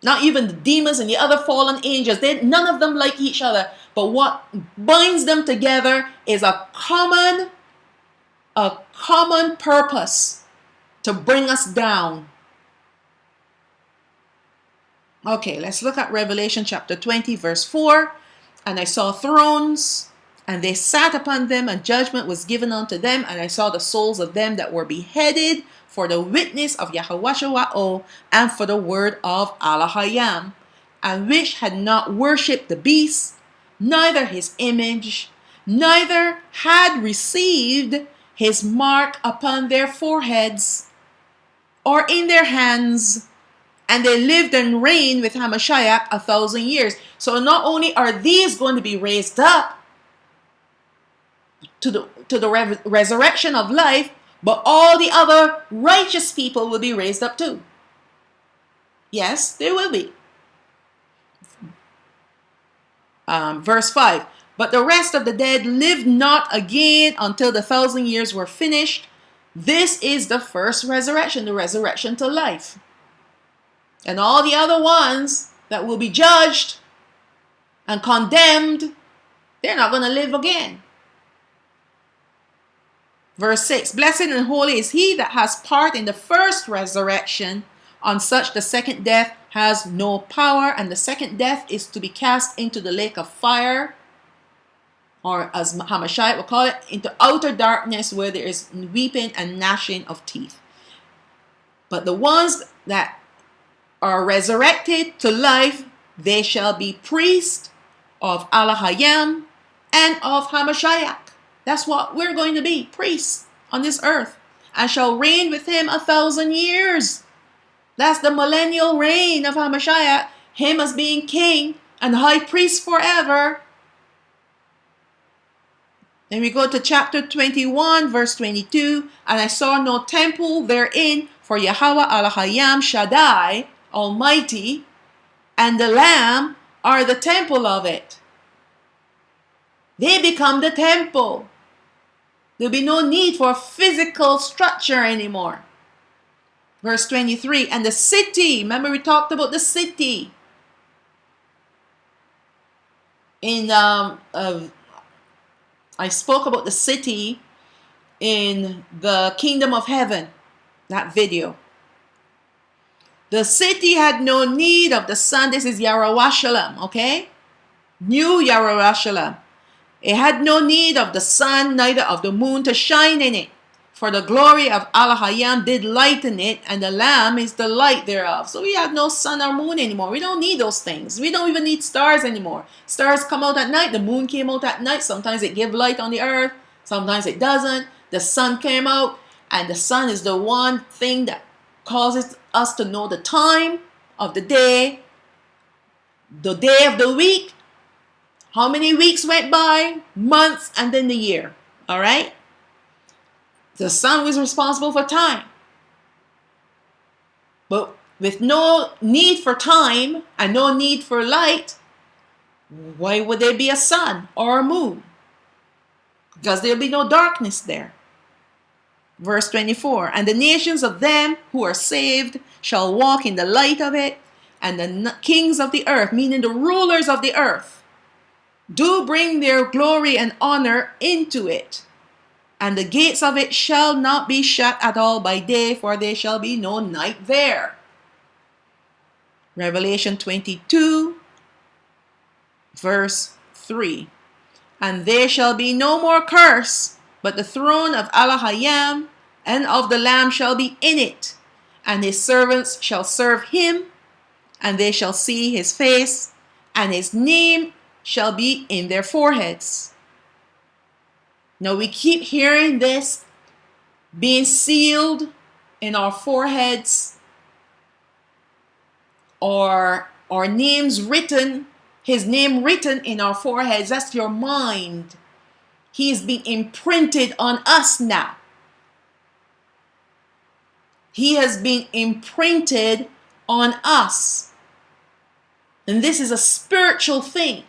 Not even the demons and the other fallen angels. None of them like each other. But what binds them together is a common purpose to bring us down. Okay, let's look at Revelation chapter 20, verse 4. And I saw thrones, and they sat upon them, and judgment was given unto them. And I saw the souls of them that were beheaded for the witness of Yahweh and for the word of Allahayam, and which had not worshipped the beast, neither his image, neither had received his mark upon their foreheads or in their hands. And they lived and reigned with Hamashiach 1,000 years. So not only are these going to be raised up to the resurrection of life, but all the other righteous people will be raised up too. Yes, they will be. Verse 5. But the rest of the dead lived not again until the 1,000 years were finished. This is the first resurrection, the resurrection to life. And all the other ones that will be judged and condemned, they're not going to live again. Verse 6, blessed and holy is he that has part in the first resurrection. On such the second death has no power, and the second death is to be cast into the lake of fire, or as Hamashiach will call it, into outer darkness, where there is weeping and gnashing of teeth. But the ones that are resurrected to life, they shall be priests of Allahayam and of Hamashiach. That's what we're going to be, priests on this earth, and shall reign with him 1,000 years. That's the millennial reign of Hamashiach, him as being king and high priest forever. Then we go to chapter 21, verse 22. And I saw no temple therein, for Yahweh Allahayam Shaddai, Almighty, and the Lamb are the temple of it. They become the temple. There'll be no need for physical structure anymore. Verse 23, and the city, remember we talked about the city in I spoke about the city in the kingdom of heaven, that video. The city had no need of the sun. This is Yarowashalam, okay? New Yarowashalam. It had no need of the sun, neither of the moon to shine in it. For the glory of Allahayam did lighten it, and the Lamb is the light thereof. So we have no sun or moon anymore. We don't need those things. We don't even need stars anymore. Stars come out at night. The moon came out at night. Sometimes it gives light on the earth. Sometimes it doesn't. The sun came out, and the sun is the one thing that causes us to know the time of the day of the week, how many weeks went by, months, and then the year. All right? The sun was responsible for time. But with no need for time and no need for light, why would there be a sun or a moon? Because there'll be no darkness there. Verse 24, and the nations of them who are saved shall walk in the light of it, and the kings of the earth, meaning the rulers of the earth, do bring their glory and honor into it. And the gates of it shall not be shut at all by day, for there shall be no night there. Revelation 22, verse 3. And there shall be no more curse, but the throne of Allahayam and of the Lamb shall be in it, and his servants shall serve him, and they shall see his face, and his name shall be in their foreheads. Now we keep hearing this being sealed in our foreheads, or our names written, his name written in our foreheads. That's your mind. He is being imprinted on us now. He has been imprinted on us. And this is a spiritual thing.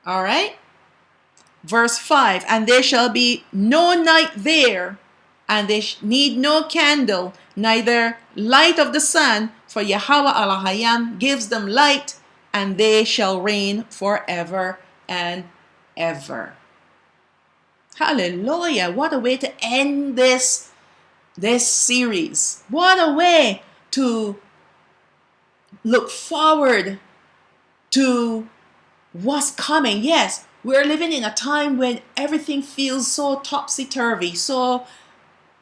All right? Verse 5, and there shall be no night there, and they need no candle, neither light of the sun, for Yahweh Elohim gives them light, and they shall reign forever and ever. Hallelujah. What a way to end this series. What a way to look forward to what's coming. Yes, we're living in a time when everything feels so topsy-turvy, so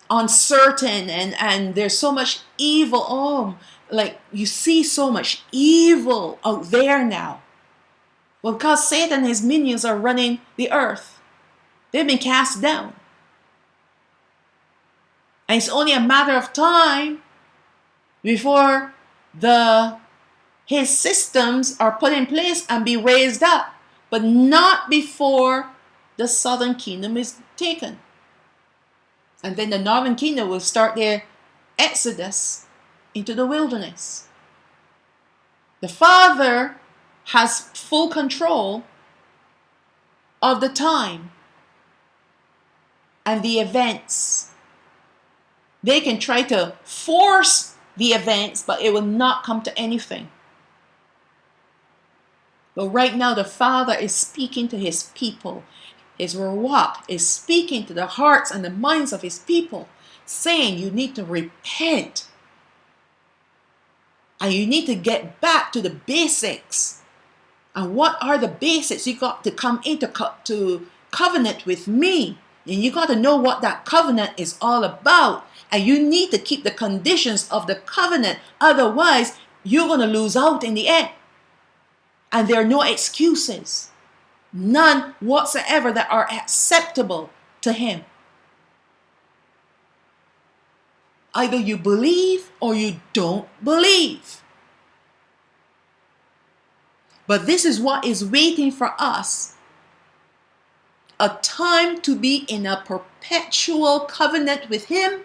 uncertain, and there's so much evil. Oh, like you see so much evil out there now. Well, because Satan and his minions are running the earth. They've been cast down. And it's only a matter of time before his systems are put in place and be raised up, but not before the southern kingdom is taken. And then the northern kingdom will start their exodus into the wilderness. The Father has full control of the time and the events. They can try to force the events, but it will not come to anything. But right now, the Father is speaking to his people. His Ruach is speaking to the hearts and the minds of his people, saying you need to repent. And you need to get back to the basics. And what are the basics? You got to come into covenant with me. And you got to know what that covenant is all about. And you need to keep the conditions of the covenant. Otherwise, you're going to lose out in the end. And there are no excuses. None whatsoever that are acceptable to him. Either you believe or you don't believe. But this is what is waiting for us. A time to be in a perpetual covenant with him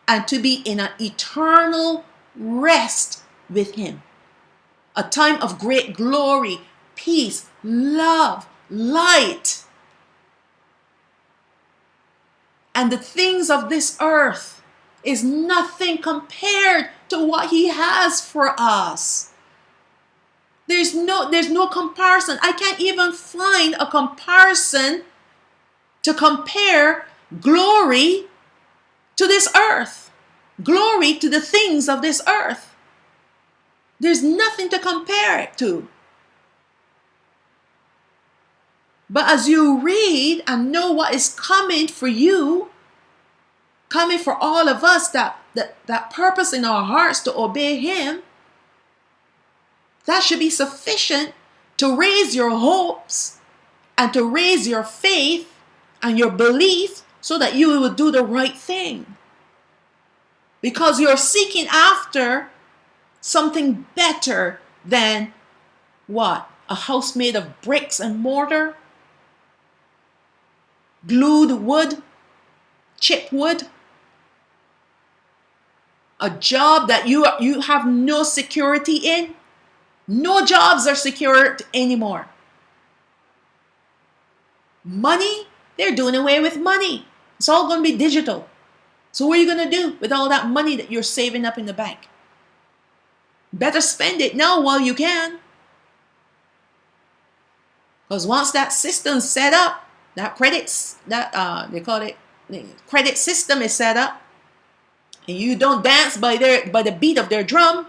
and to be in an eternal rest with him. A time of great glory, peace, love, light. And the things of this earth is nothing compared to what he has for us. There's no comparison. I can't even find a comparison to compare glory to this earth. Glory to the things of this earth. There's nothing to compare it to. But as you read and know what is coming for you, coming for all of us, that purpose in our hearts to obey him, that should be sufficient to raise your hopes and to raise your faith and your belief so that you will do the right thing. Because you're seeking after something better than what? A house made of bricks and mortar? Glued wood? Chip wood? A job that you have no security in? No jobs are secure anymore. Money? They're doing away with money. It's all going to be digital. So what are you going to do with all that money that you're saving up in the bank? Better spend it now while you can. Because once that system's set up, that credits, they call it, the credit system is set up, and you don't dance by the beat of their drum,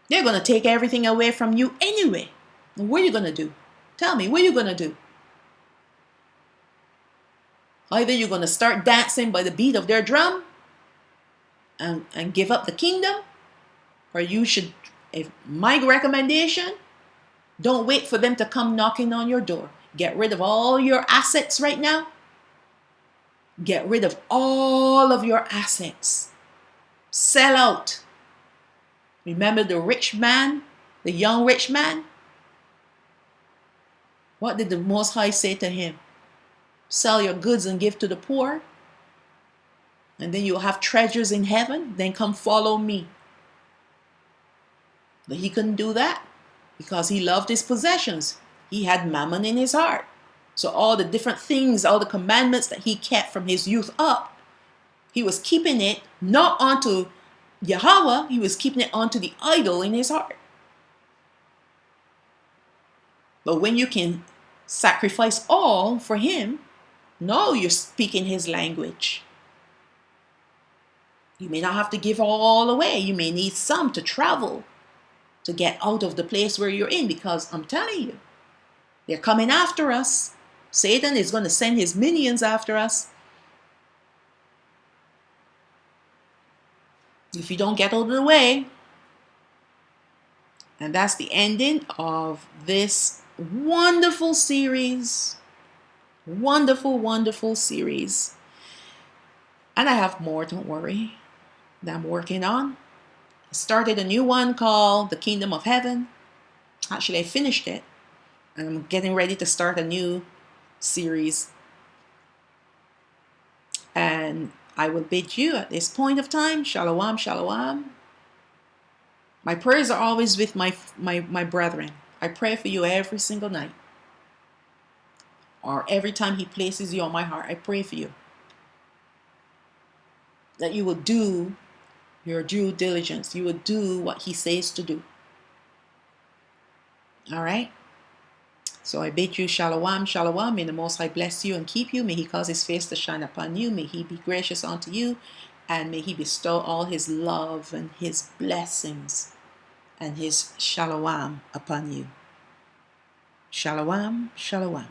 they're going to take everything away from you anyway. And what are you going to do? Tell me, what are you going to do? Either you're going to start dancing by the beat of their drum and give up the kingdom, or you should, if my recommendation, don't wait for them to come knocking on your door. Get rid of all your assets right now. Get rid of all of your assets. Sell out. Remember the rich man, the young rich man? What did the Most High say to him? Sell your goods and give to the poor, and then you'll have treasures in heaven. Then come follow me. But he couldn't do that because he loved his possessions. He had mammon in his heart. So all the different things, all the commandments that he kept from his youth up, He was keeping it not onto Yahweh, he was keeping it onto the idol in his heart. But when you can sacrifice all for him, now you're speaking his language. You may not have to give all away. You may need some to travel to get out of the place where you're in, because I'm telling you, they're coming after us. Satan is going to send his minions after us. If you don't get out of the way. And that's the ending of this wonderful series. Wonderful, wonderful series. And I have more, don't worry, that I'm working on. I started a new one called The Kingdom of Heaven. Actually, I finished it. And I'm getting ready to start a new series. And I will bid you at this point of time, shalom, shalom. My prayers are always with my brethren. I pray for you every single night. Or every time he places you on my heart, I pray for you. That you will do your due diligence. You will do what he says to do. All right? So I bid you shalom, shalom. May the Most High bless you and keep you. May he cause his face to shine upon you. May he be gracious unto you. And may he bestow all his love and his blessings and his shalom upon you. Shalom, shalom.